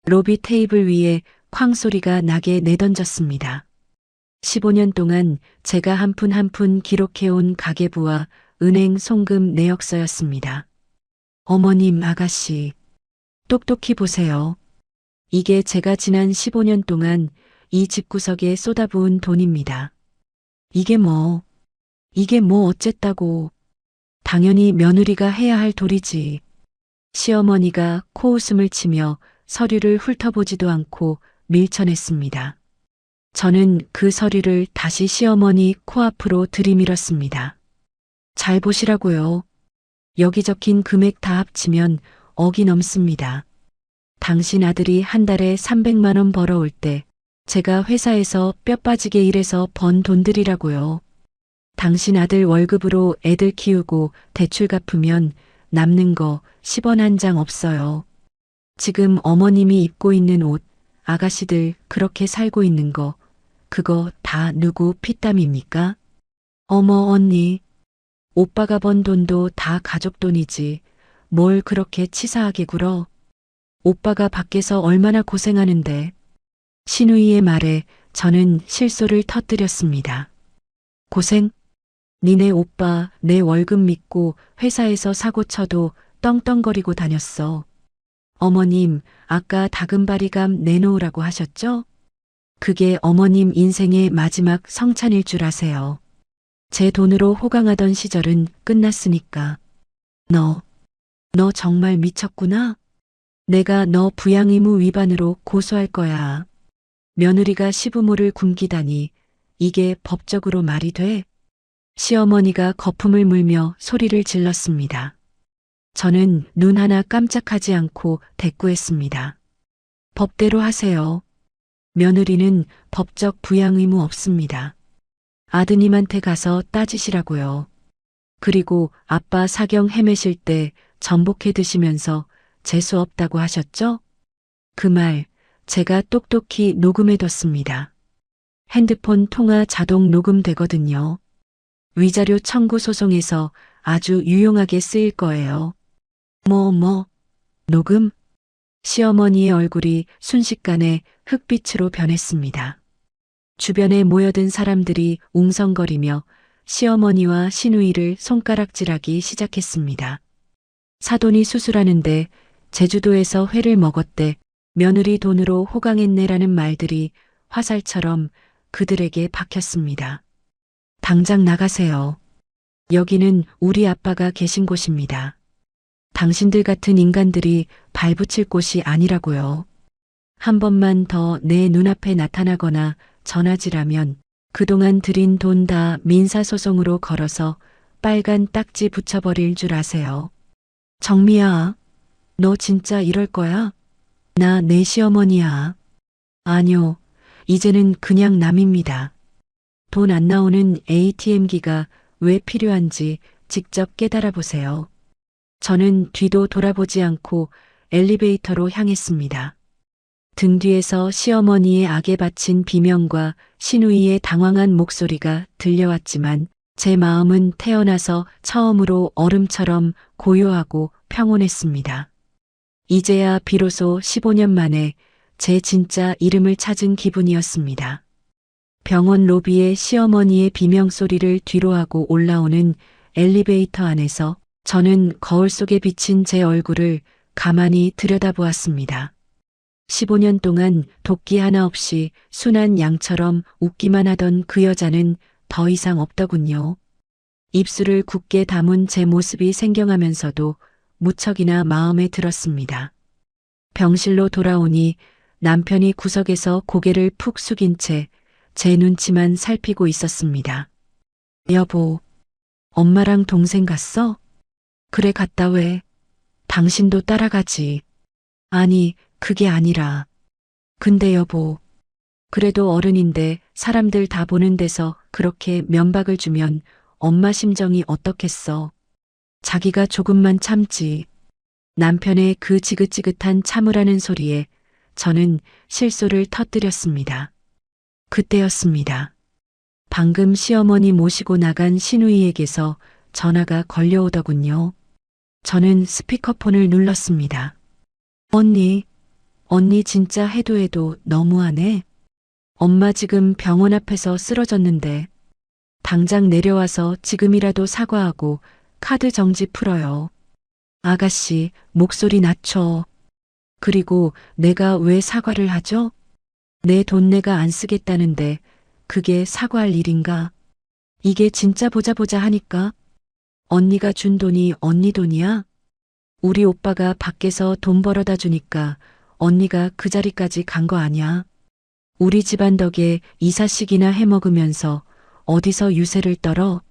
로비 테이블 위에 쾅 소리가 나게 내던졌습니다. 15년 동안 제가 한 푼 한 푼 기록해온 가계부와 은행 송금 내역서였습니다. 어머님, 아가씨, 똑똑히 보세요. 이게 제가 지난 15년 동안 이 집구석에 쏟아부은 돈입니다. 이게 뭐 어쨌다고. 당연히 며느리가 해야 할 도리지. 시어머니가 코웃음을 치며 서류를 훑어보지도 않고 밀쳐냈습니다. 저는 그 서류를 다시 시어머니 코앞으로 들이밀었습니다. 잘 보시라고요. 여기 적힌 금액 다 합치면 억이 넘습니다. 당신 아들이 한 달에 300만 원 벌어올 때 제가 회사에서 뼈 빠지게 일해서 번 돈들이라고요. 당신 아들 월급으로 애들 키우고 대출 갚으면 남는 거 10원 한 장 없어요. 지금 어머님이 입고 있는 옷, 아가씨들 그렇게 살고 있는 거, 그거 다 누구 피땀입니까? 어머 언니, 오빠가 번 돈도 다 가족 돈이지. 뭘 그렇게 치사하게 굴어? 오빠가 밖에서 얼마나 고생하는데. 시누이의 말에 저는 실소를 터뜨렸습니다. 고생? 니네 오빠 내 월급 믿고 회사에서 사고 쳐도 떵떵거리고 다녔어. 어머님, 아까 다금바리감 내놓으라고 하셨죠? 그게 어머님 인생의 마지막 성찬일 줄 아세요. 제 돈으로 호강하던 시절은 끝났으니까. 너 정말 미쳤구나? 내가 너 부양의무 위반으로 고소할 거야. 며느리가 시부모를 굶기다니 이게 법적으로 말이 돼? 시어머니가 거품을 물며 소리를 질렀습니다. 저는 눈 하나 깜짝하지 않고 대꾸했습니다. 법대로 하세요. 며느리는 법적 부양 의무 없습니다. 아드님한테 가서 따지시라고요. 그리고 아빠 사경 헤매실 때 전복해 드시면서 재수 없다고 하셨죠? 그 말 제가 똑똑히 녹음해뒀습니다. 핸드폰 통화 자동 녹음되거든요. 위자료 청구 소송에서 아주 유용하게 쓰일 거예요. 녹음? 시어머니의 얼굴이 순식간에 흑빛으로 변했습니다. 주변에 모여든 사람들이 웅성거리며 시어머니와 시누이를 손가락질하기 시작했습니다. 사돈이 수술하는데 제주도에서 회를 먹었대. 며느리 돈으로 호강했네라는 말들이 화살처럼 그들에게 박혔습니다. 당장 나가세요. 여기는 우리 아빠가 계신 곳입니다. 당신들 같은 인간들이 발붙일 곳이 아니라고요. 한 번만 더 내 눈앞에 나타나거나 전화질하면 그동안 들인 돈 다 민사소송으로 걸어서 빨간 딱지 붙여버릴 줄 아세요. 정미야, 너 진짜 이럴 거야? 나 내 시어머니야. 아뇨, 이제는 그냥 남입니다. 돈 안 나오는 ATM기가 왜 필요한지 직접 깨달아 보세요. 저는 뒤도 돌아보지 않고 엘리베이터로 향했습니다. 등 뒤에서 시어머니의 악에 바친 비명과 시누이의 당황한 목소리가 들려왔지만 제 마음은 태어나서 처음으로 얼음처럼 고요하고 평온했습니다. 이제야 비로소 15년 만에 제 진짜 이름을 찾은 기분이었습니다. 병원 로비에 시어머니의 비명소리를 뒤로하고 올라오는 엘리베이터 안에서 저는 거울 속에 비친 제 얼굴을 가만히 들여다보았습니다. 15년 동안 도끼 하나 없이 순한 양처럼 웃기만 하던 그 여자는 더 이상 없더군요. 입술을 굳게 다문 제 모습이 생경하면서도 무척이나 마음에 들었습니다. 병실로 돌아오니 남편이 구석에서 고개를 푹 숙인 채 제 눈치만 살피고 있었습니다. 여보, 엄마랑 동생 갔어? 그래 갔다 왜? 당신도 따라가지. 아니, 그게 아니라. 근데 여보, 그래도 어른인데 사람들 다 보는 데서 그렇게 면박을 주면 엄마 심정이 어떻겠어. 자기가 조금만 참지. 남편의 그 지긋지긋한 참으라는 소리에 저는 실소를 터뜨렸습니다. 그때였습니다. 방금 시어머니 모시고 나간 시누이에게서 전화가 걸려오더군요. 저는 스피커폰을 눌렀습니다. 언니 진짜 해도 너무하네. 엄마 지금 병원 앞에서 쓰러졌는데 당장 내려와서 지금이라도 사과하고 카드 정지 풀어요. 아가씨, 목소리 낮춰. 그리고 내가 왜 사과를 하죠? 내 돈 내가 안 쓰겠다는데 그게 사과할 일인가? 이게 진짜 보자 하니까? 언니가 준 돈이 언니 돈이야? 우리 오빠가 밖에서 돈 벌어다 주니까 언니가 그 자리까지 간 거 아냐? 우리 집안 덕에 이사식이나 해먹으면서 어디서 유세를 떨어?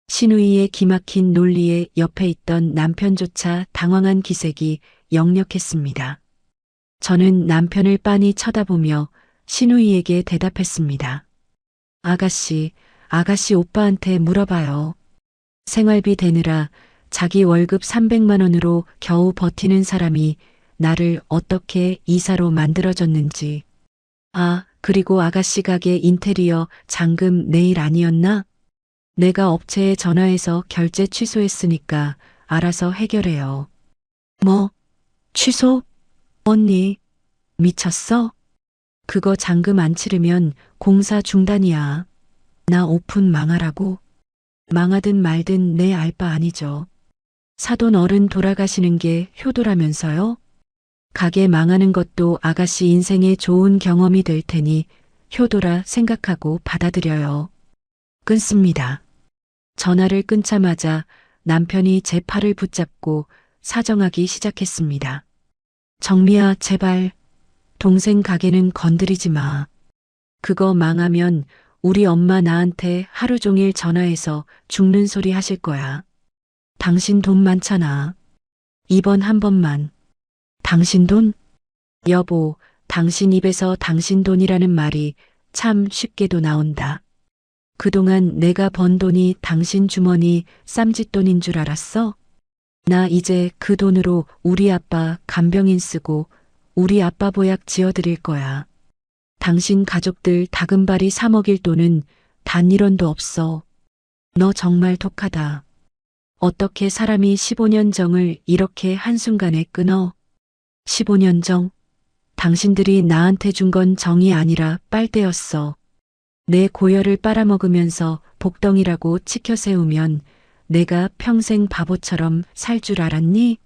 시누이의 기막힌 논리에 옆에 있던 남편조차 당황한 기색이 역력했습니다. 저는 남편을 빤히 쳐다보며 시누이에게 대답했습니다. 아가씨 오빠한테 물어봐요. 생활비 대느라 자기 월급 300만 원으로 겨우 버티는 사람이 나를 어떻게 이사로 만들어줬는지. 아, 그리고 아가씨 가게 인테리어 잔금 내일 아니었나? 내가 업체에 전화해서 결제 취소했으니까 알아서 해결해요. 뭐? 취소? 언니, 미쳤어? 그거 잔금 안 치르면 공사 중단이야. 나 오픈 망하라고? 망하든 말든 내 알 바 아니죠. 사돈 어른 돌아가시는 게 효도라면서요? 가게 망하는 것도 아가씨 인생에 좋은 경험이 될 테니 효도라 생각하고 받아들여요. 끊습니다. 전화를 끊자마자 남편이 제 팔을 붙잡고 사정하기 시작했습니다. 정미야, 제발. 동생 가게는 건드리지 마. 그거 망하면 우리 엄마 나한테 하루 종일 전화해서 죽는 소리 하실 거야. 당신 돈 많잖아. 이번 한 번만. 당신 돈? 여보, 당신 입에서 당신 돈이라는 말이 참 쉽게도 나온다. 그동안 내가 번 돈이 당신 주머니 쌈짓돈인 줄 알았어? 나 이제 그 돈으로 우리 아빠 간병인 쓰고 우리 아빠 보약 지어드릴 거야. 당신 가족들 다금바리 사 먹일 돈은 단 1원도 없어. 너 정말 독하다. 어떻게 사람이 15년 정을 이렇게 한순간에 끊어? 15년 정? 당신들이 나한테 준 건 정이 아니라 빨대였어. 내 고열을 빨아먹으면서 복덩이라고 치켜 세우면 내가 평생 바보처럼 살 줄 알았니?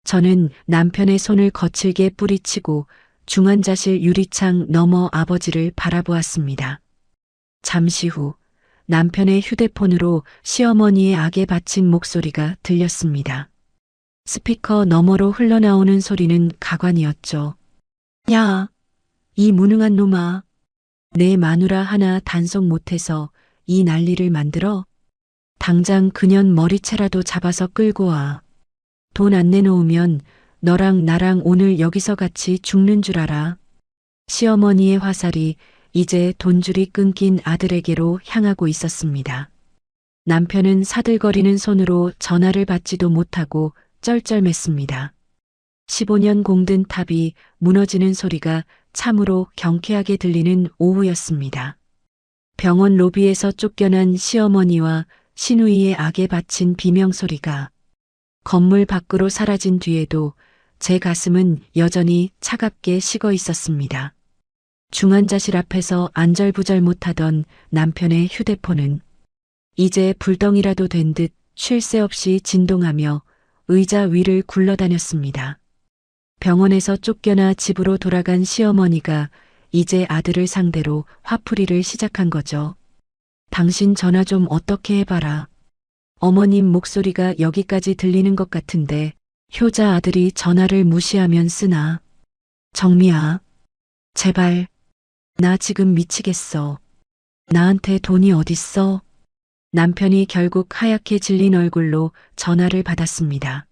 저는 남편의 손을 거칠게 뿌리치고 중환자실 유리창 너머 아버지를 바라보았습니다. 잠시 후 남편의 휴대폰으로 시어머니의 악에 바친 목소리가 들렸습니다. 스피커 너머로 흘러나오는 소리는 가관이었죠. 야, 이 무능한 놈아. 내 마누라 하나 단속 못해서 이 난리를 만들어? 당장 그년 머리채라도 잡아서 끌고 와. 돈 안 내놓으면 너랑 나랑 오늘 여기서 같이 죽는 줄 알아. 시어머니의 화살이 이제 돈줄이 끊긴 아들에게로 향하고 있었습니다. 남편은 사들거리는 손으로 전화를 받지도 못하고 쩔쩔맸습니다. 15년 공든 탑이 무너지는 소리가 참으로 경쾌하게 들리는 오후였습니다. 병원 로비에서 쫓겨난 시어머니와 시누이의 악에 바친 비명소리가 건물 밖으로 사라진 뒤에도 제 가슴은 여전히 차갑게 식어 있었습니다. 중환자실 앞에서 안절부절 못하던 남편의 휴대폰은 이제 불덩이라도 된 듯 쉴 새 없이 진동하며 의자 위를 굴러다녔습니다. 병원에서 쫓겨나 집으로 돌아간 시어머니가 이제 아들을 상대로 화풀이를 시작한 거죠. 당신 전화 좀 어떻게 해봐라. 어머님 목소리가 여기까지 들리는 것 같은데 효자 아들이 전화를 무시하면 쓰나. 정미야, 제발. 나 지금 미치겠어. 나한테 돈이 어딨어? 남편이 결국 하얗게 질린 얼굴로 전화를 받았습니다.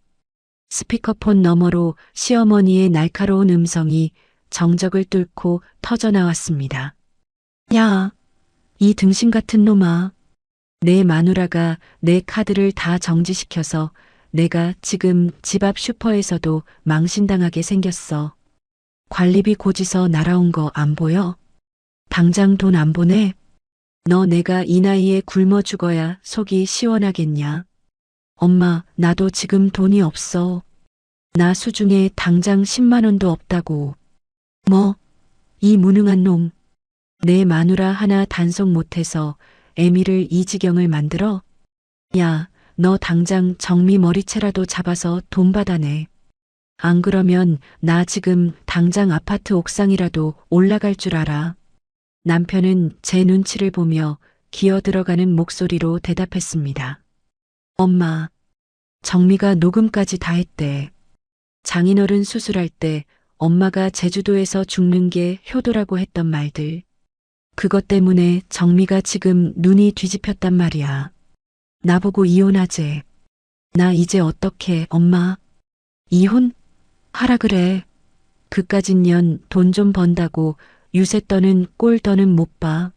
스피커폰 너머로 시어머니의 날카로운 음성이 정적을 뚫고 터져나왔습니다. 야, 이 등신 같은 놈아. 내 마누라가 내 카드를 다 정지시켜서 내가 지금 집 앞 슈퍼에서도 망신당하게 생겼어. 관리비 고지서 날아온 거 안 보여? 당장 돈 안 보내? 너 내가 이 나이에 굶어 죽어야 속이 시원하겠냐? 엄마, 나도 지금 돈이 없어. 나 수중에 당장 10만 원도 없다고. 뭐? 이 무능한 놈. 내 마누라 하나 단속 못해서 애미를 이 지경을 만들어? 야, 너 당장 정미 머리채라도 잡아서 돈 받아내. 안 그러면 나 지금 당장 아파트 옥상이라도 올라갈 줄 알아. 남편은 제 눈치를 보며 기어 들어가는 목소리로 대답했습니다. 엄마, 정미가 녹음까지 다 했대. 장인어른 수술할 때 엄마가 제주도에서 죽는 게 효도라고 했던 말들. 그것 때문에 정미가 지금 눈이 뒤집혔단 말이야. 나보고 이혼하재. 나 이제 어떡해, 엄마? 이혼? 하라 그래. 그까짓 년 돈 좀 번다고 유세 떠는 꼴 더는 못 봐.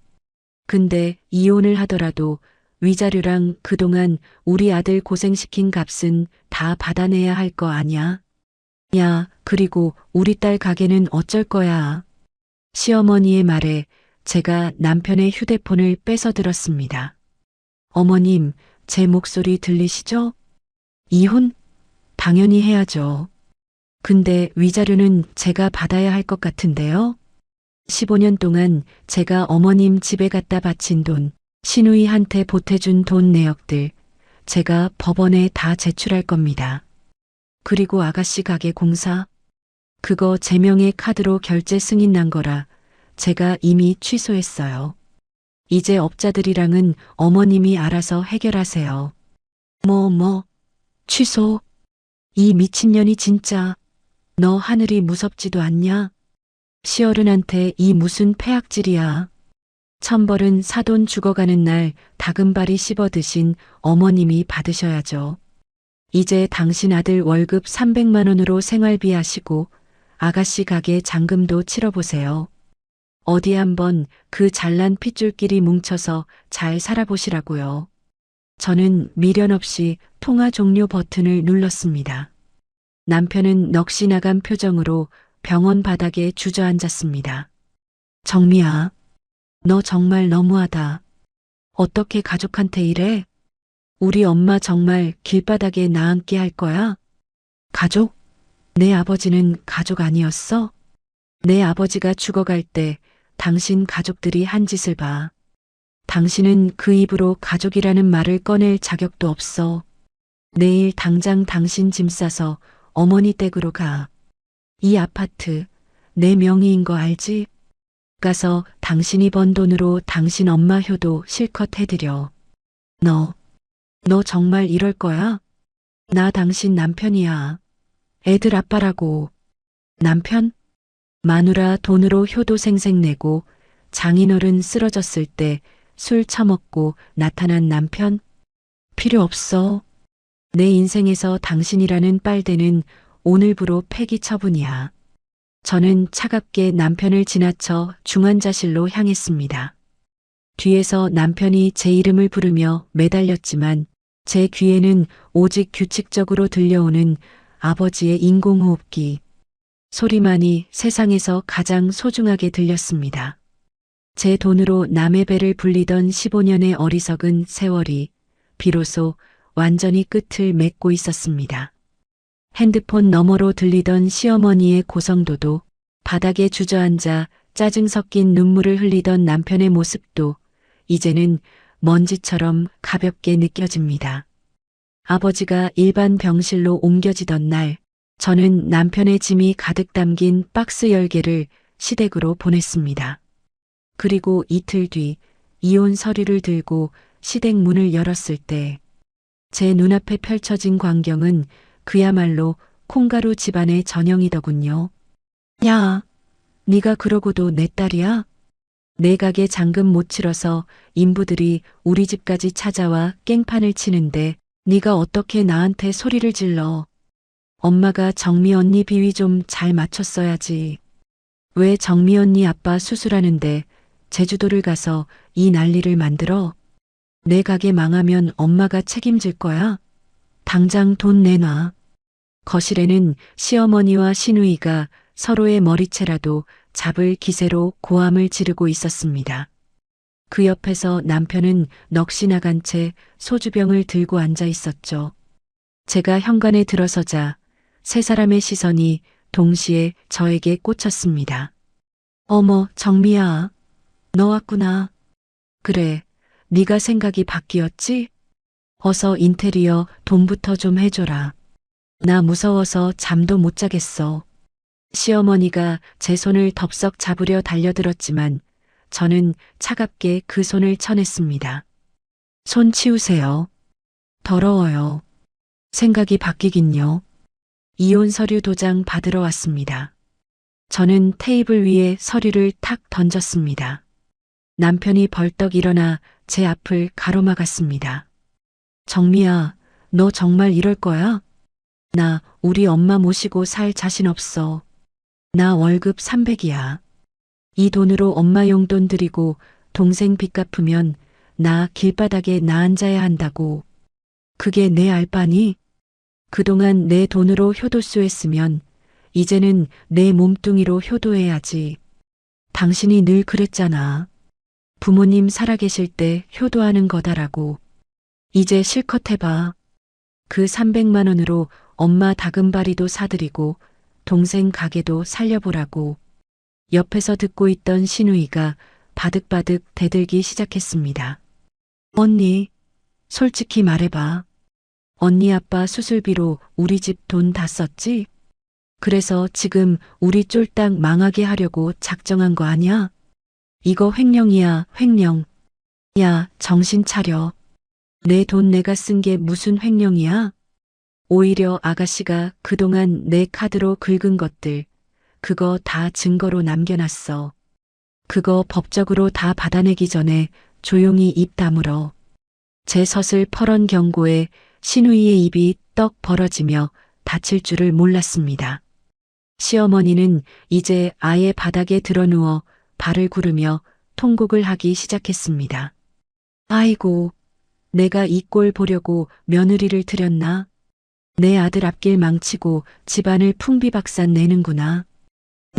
근데 이혼을 하더라도 위자료랑 그동안 우리 아들 고생시킨 값은 다 받아내야 할 거 아냐? 야, 그리고 우리 딸 가게는 어쩔 거야? 시어머니의 말에 제가 남편의 휴대폰을 뺏어 들었습니다. 어머님, 제 목소리 들리시죠? 이혼? 당연히 해야죠. 근데 위자료는 제가 받아야 할 것 같은데요? 15년 동안 제가 어머님 집에 갖다 바친 돈, 시누이한테 보태준 돈 내역들, 제가 법원에 다 제출할 겁니다. 그리고 아가씨 가게 공사, 그거 제 명의 카드로 결제 승인 난 거라 제가 이미 취소했어요. 이제 업자들이랑은 어머님이 알아서 해결하세요. 취소? 이 미친년이 진짜. 너 하늘이 무섭지도 않냐? 시어른한테 이 무슨 폐악질이야. 천벌은 사돈 죽어가는 날 다금바리 씹어 드신 어머님이 받으셔야죠. 이제 당신 아들 월급 300만 원으로 생활비 하시고 아가씨 가게 잔금도 치러보세요. 어디 한번 그 잘난 핏줄끼리 뭉쳐서 잘 살아보시라고요. 저는 미련 없이 통화 종료 버튼을 눌렀습니다. 남편은 넋이 나간 표정으로 병원 바닥에 주저앉았습니다. 정미야, 너 정말 너무하다. 어떻게 가족한테 이래? 우리 엄마 정말 길바닥에 나앉게 할 거야? 가족? 내 아버지는 가족 아니었어? 내 아버지가 죽어갈 때 당신 가족들이 한 짓을 봐. 당신은 그 입으로 가족이라는 말을 꺼낼 자격도 없어. 내일 당장 당신 짐 싸서 어머니 댁으로 가. 이 아파트 내 명의인 거 알지? 가서 당신이 번 돈으로 당신 엄마 효도 실컷 해드려. 너 정말 이럴 거야? 나 당신 남편이야. 애들 아빠라고. 남편? 마누라 돈으로 효도 생색 내고 장인어른 쓰러졌을 때 술 처먹고 나타난 남편? 필요 없어. 내 인생에서 당신이라는 빨대는 오늘부로 폐기 처분이야. 저는 차갑게 남편을 지나쳐 중환자실로 향했습니다. 뒤에서 남편이 제 이름을 부르며 매달렸지만 제 귀에는 오직 규칙적으로 들려오는 아버지의 인공호흡기 소리만이 세상에서 가장 소중하게 들렸습니다. 제 돈으로 남의 배를 불리던 15년의 어리석은 세월이 비로소 완전히 끝을 맺고 있었습니다. 핸드폰 너머로 들리던 시어머니의 고성도도 바닥에 주저앉아 짜증 섞인 눈물을 흘리던 남편의 모습도 이제는 먼지처럼 가볍게 느껴집니다. 아버지가 일반 병실로 옮겨지던 날, 저는 남편의 짐이 가득 담긴 박스 10개를 시댁으로 보냈습니다. 그리고 이틀 뒤 이혼 서류를 들고 시댁 문을 열었을 때 제 눈앞에 펼쳐진 광경은 그야말로 콩가루 집안의 전형이더군요. 야, 네가 그러고도 내 딸이야? 내 가게 잔금 못 치러서 인부들이 우리 집까지 찾아와 깽판을 치는데 네가 어떻게 나한테 소리를 질러. 엄마가 정미 언니 비위 좀 잘 맞췄어야지. 왜 정미 언니 아빠 수술하는데 제주도를 가서 이 난리를 만들어? 내 가게 망하면 엄마가 책임질 거야? 당장 돈 내놔. 거실에는 시어머니와 시누이가 서로의 머리채라도 잡을 기세로 고함을 지르고 있었습니다. 그 옆에서 남편은 넋이 나간 채 소주병을 들고 앉아 있었죠. 제가 현관에 들어서자 세 사람의 시선이 동시에 저에게 꽂혔습니다. 어머, 정미야. 너 왔구나. 그래, 네가 생각이 바뀌었지? 어서 인테리어 돈부터 좀 해줘라. 나 무서워서 잠도 못 자겠어. 시어머니가 제 손을 덥석 잡으려 달려들었지만 저는 차갑게 그 손을 쳐냈습니다. 손 치우세요. 더러워요. 생각이 바뀌긴요. 이혼 서류 도장 받으러 왔습니다. 저는 테이블 위에 서류를 탁 던졌습니다. 남편이 벌떡 일어나 제 앞을 가로막았습니다. 정미야, 너 정말 이럴 거야? 나 우리 엄마 모시고 살 자신 없어. 나 월급 300이야. 이 돈으로 엄마 용돈 드리고 동생 빚 갚으면 나 길바닥에 나앉아야 한다고. 그게 내 알바니? 그동안 내 돈으로 효도수 했으면 이제는 내 몸뚱이로 효도해야지. 당신이 늘 그랬잖아. 부모님 살아계실 때 효도하는 거다라고. 이제 실컷 해봐. 그 300만 원으로 엄마 다금바리도 사드리고 동생 가게도 살려보라고. 옆에서 듣고 있던 시누이가 바득바득 대들기 시작했습니다. 언니, 솔직히 말해봐. 언니 아빠 수술비로 우리 집 돈 다 썼지? 그래서 지금 우리 쫄딱 망하게 하려고 작정한 거 아니야? 이거 횡령이야, 횡령. 야, 정신 차려. 내 돈 내가 쓴 게 무슨 횡령이야? 오히려 아가씨가 그동안 내 카드로 긁은 것들, 그거 다 증거로 남겨놨어. 그거 법적으로 다 받아내기 전에 조용히 입 다물어. 제 서슬 퍼런 경고에 시누이의 입이 떡 벌어지며 다칠 줄을 몰랐습니다. 시어머니는 이제 아예 바닥에 드러누워 발을 구르며 통곡을 하기 시작했습니다. 아이고, 내가 이 꼴 보려고 며느리를 들였나? 내 아들 앞길 망치고 집안을 풍비박산 내는구나.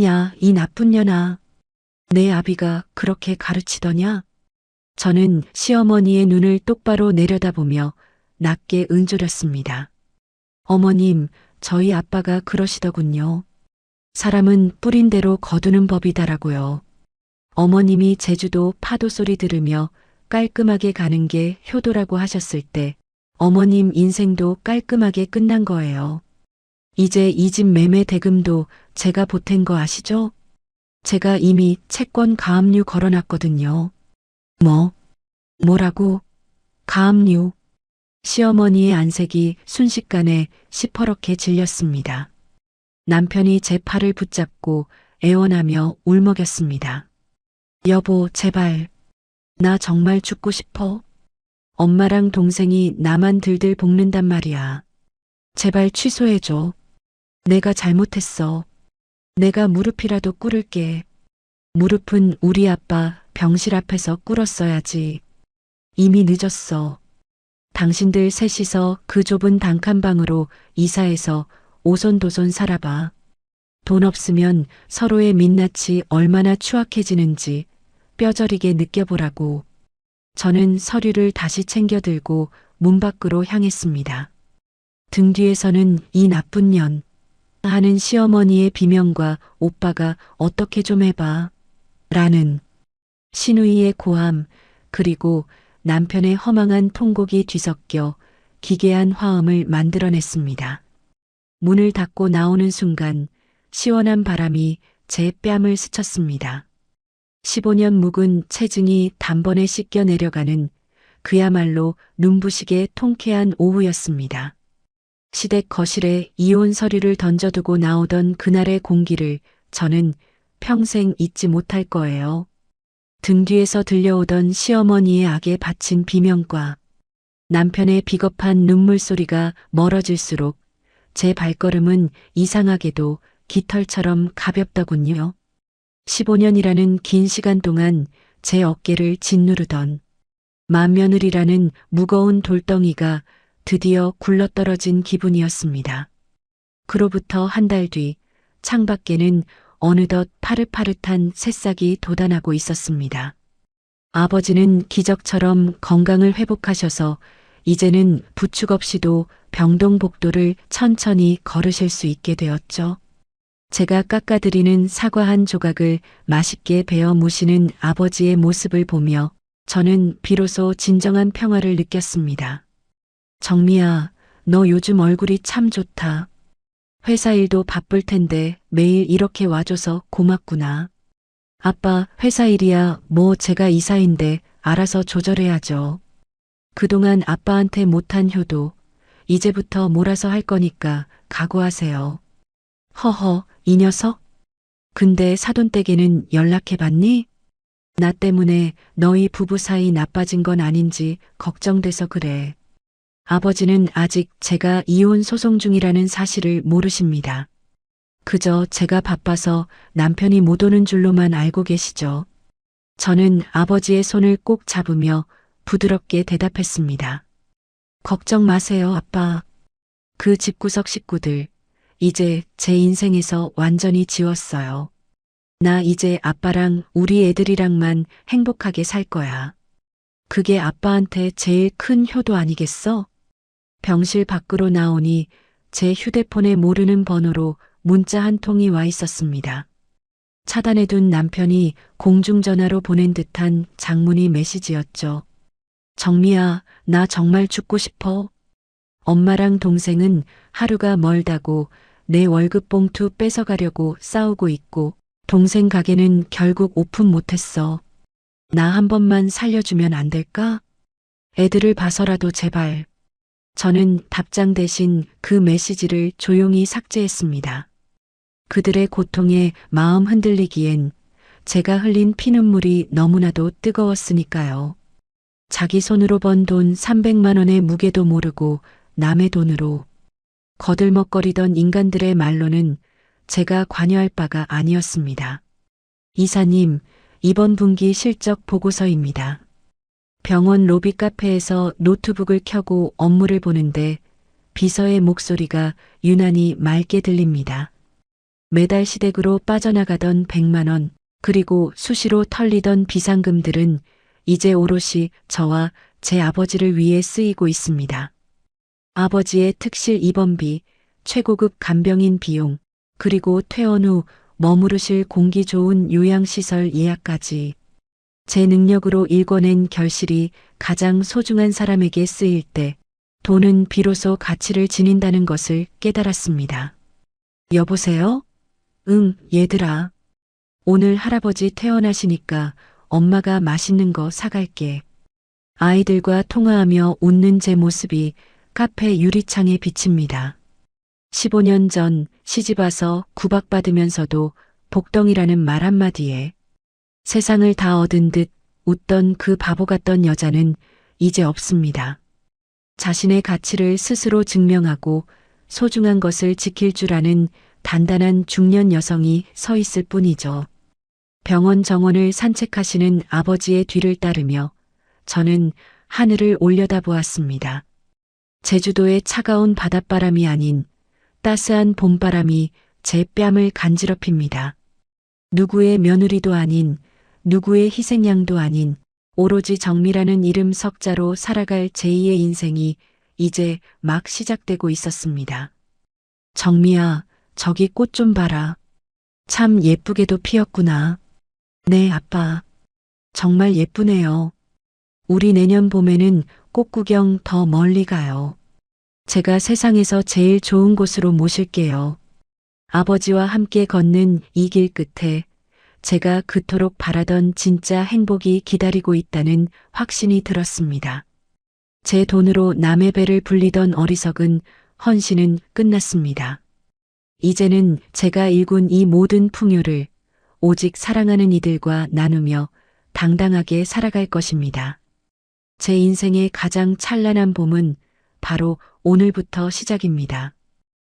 야, 이 나쁜 년아. 내 아비가 그렇게 가르치더냐? 저는 시어머니의 눈을 똑바로 내려다보며 낮게 응조렸습니다. 어머님, 저희 아빠가 그러시더군요. 사람은 뿌린 대로 거두는 법이다라고요. 어머님이 제주도 파도 소리 들으며 깔끔하게 가는 게 효도라고 하셨을 때 어머님 인생도 깔끔하게 끝난 거예요. 이제 이 집 매매 대금도 제가 보탠 거 아시죠? 제가 이미 채권 가압류 걸어놨거든요. 뭐라고? 가압류. 시어머니의 안색이 순식간에 시퍼렇게 질렸습니다. 남편이 제 팔을 붙잡고 애원하며 울먹였습니다. 여보, 제발. 나 정말 죽고 싶어. 엄마랑 동생이 나만 들들 볶는단 말이야. 제발 취소해줘. 내가 잘못했어. 내가 무릎이라도 꿇을게. 무릎은 우리 아빠 병실 앞에서 꿇었어야지. 이미 늦었어. 당신들 셋이서 그 좁은 단칸방으로 이사해서 오손도손 살아봐. 돈 없으면 서로의 민낯이 얼마나 추악해지는지 뼈저리게 느껴보라고. 저는 서류를 다시 챙겨 들고 문 밖으로 향했습니다. 등 뒤에서는 이 나쁜 년 하는 시어머니의 비명과 오빠가 어떻게 좀 해봐. 라는 신우이의 고함, 그리고 남편의 허망한 통곡이 뒤섞여 기괴한 화음을 만들어냈습니다. 문을 닫고 나오는 순간 시원한 바람이 제 뺨을 스쳤습니다. 15년 묵은 체증이 단번에 씻겨 내려가는 그야말로 눈부시게 통쾌한 오후였습니다. 시댁 거실에 이혼 서류를 던져두고 나오던 그날의 공기를 저는 평생 잊지 못할 거예요. 등 뒤에서 들려오던 시어머니의 악에 바친 비명과 남편의 비겁한 눈물 소리가 멀어질수록 제 발걸음은 이상하게도 깃털처럼 가볍더군요. 15년이라는 긴 시간 동안 제 어깨를 짓누르던 맏며느리라는 무거운 돌덩이가 드디어 굴러떨어진 기분이었습니다. 그로부터 한 달 뒤 창밖에는 어느덧 파릇파릇한 새싹이 돋아나고 있었습니다. 아버지는 기적처럼 건강을 회복하셔서 이제는 부축 없이도 병동복도를 천천히 걸으실 수 있게 되었죠. 제가 깎아드리는 사과 한 조각을 맛있게 베어 무시는 아버지의 모습을 보며 저는 비로소 진정한 평화를 느꼈습니다. 정미야, 너 요즘 얼굴이 참 좋다. 회사 일도 바쁠 텐데 매일 이렇게 와줘서 고맙구나. 아빠, 회사 일이야 뭐 제가 이사인데 알아서 조절해야죠. 그동안 아빠한테 못한 효도 이제부터 몰아서 할 거니까 각오하세요. 허허, 이 녀석? 근데 사돈댁에는 연락해봤니? 나 때문에 너희 부부 사이 나빠진 건 아닌지 걱정돼서 그래. 아버지는 아직 제가 이혼 소송 중이라는 사실을 모르십니다. 그저 제가 바빠서 남편이 못 오는 줄로만 알고 계시죠. 저는 아버지의 손을 꼭 잡으며 부드럽게 대답했습니다. 걱정 마세요, 아빠. 그 집구석 식구들, 이제 제 인생에서 완전히 지웠어요. 나 이제 아빠랑 우리 애들이랑만 행복하게 살 거야. 그게 아빠한테 제일 큰 효도 아니겠어? 병실 밖으로 나오니 제 휴대폰에 모르는 번호로 문자 한 통이 와 있었습니다. 차단해둔 남편이 공중전화로 보낸 듯한 장문의 메시지였죠. 정미야, 나 정말 죽고 싶어. 엄마랑 동생은 하루가 멀다고 내 월급 봉투 뺏어가려고 싸우고 있고 동생 가게는 결국 오픈 못했어. 나 한 번만 살려주면 안 될까? 애들을 봐서라도 제발. 저는 답장 대신 그 메시지를 조용히 삭제했습니다. 그들의 고통에 마음 흔들리기엔 제가 흘린 피눈물이 너무나도 뜨거웠으니까요. 자기 손으로 번 돈 300만 원의 무게도 모르고 남의 돈으로 거들먹거리던 인간들의 말로는 제가 관여할 바가 아니었습니다. 이사님, 이번 분기 실적 보고서입니다. 병원 로비 카페에서 노트북을 켜고 업무를 보는데 비서의 목소리가 유난히 맑게 들립니다. 매달 시댁으로 빠져나가던 100만 원, 그리고 수시로 털리던 비상금들은 이제 오롯이 저와 제 아버지를 위해 쓰이고 있습니다. 아버지의 특실 입원비, 최고급 간병인 비용, 그리고 퇴원 후 머무르실 공기 좋은 요양시설 예약까지 제 능력으로 일궈낸 결실이 가장 소중한 사람에게 쓰일 때 돈은 비로소 가치를 지닌다는 것을 깨달았습니다. 여보세요? 응, 얘들아. 오늘 할아버지 퇴원하시니까 엄마가 맛있는 거 사갈게. 아이들과 통화하며 웃는 제 모습이 카페 유리창에 비칩니다. 15년 전 시집와서 구박받으면서도 복덩이라는 말 한마디에 세상을 다 얻은 듯 웃던 그 바보 같던 여자는 이제 없습니다. 자신의 가치를 스스로 증명하고 소중한 것을 지킬 줄 아는 단단한 중년 여성이 서 있을 뿐이죠. 병원 정원을 산책하시는 아버지의 뒤를 따르며 저는 하늘을 올려다보았습니다. 제주도의 차가운 바닷바람이 아닌 따스한 봄바람이 제 뺨을 간지럽힙니다. 누구의 며느리도 아닌, 누구의 희생양도 아닌, 오로지 정미라는 이름 석자로 살아갈 제2의 인생이 이제 막 시작되고 있었습니다. 정미야, 저기 꽃 좀 봐라. 참 예쁘게도 피었구나. 네, 아빠. 정말 예쁘네요. 우리 내년 봄에는 꽃 구경 더 멀리 가요. 제가 세상에서 제일 좋은 곳으로 모실게요. 아버지와 함께 걷는 이 길 끝에 제가 그토록 바라던 진짜 행복이 기다리고 있다는 확신이 들었습니다. 제 돈으로 남의 배를 불리던 어리석은 헌신은 끝났습니다. 이제는 제가 일군 이 모든 풍요를 오직 사랑하는 이들과 나누며 당당하게 살아갈 것입니다. 제 인생의 가장 찬란한 봄은 바로 오늘부터 시작입니다.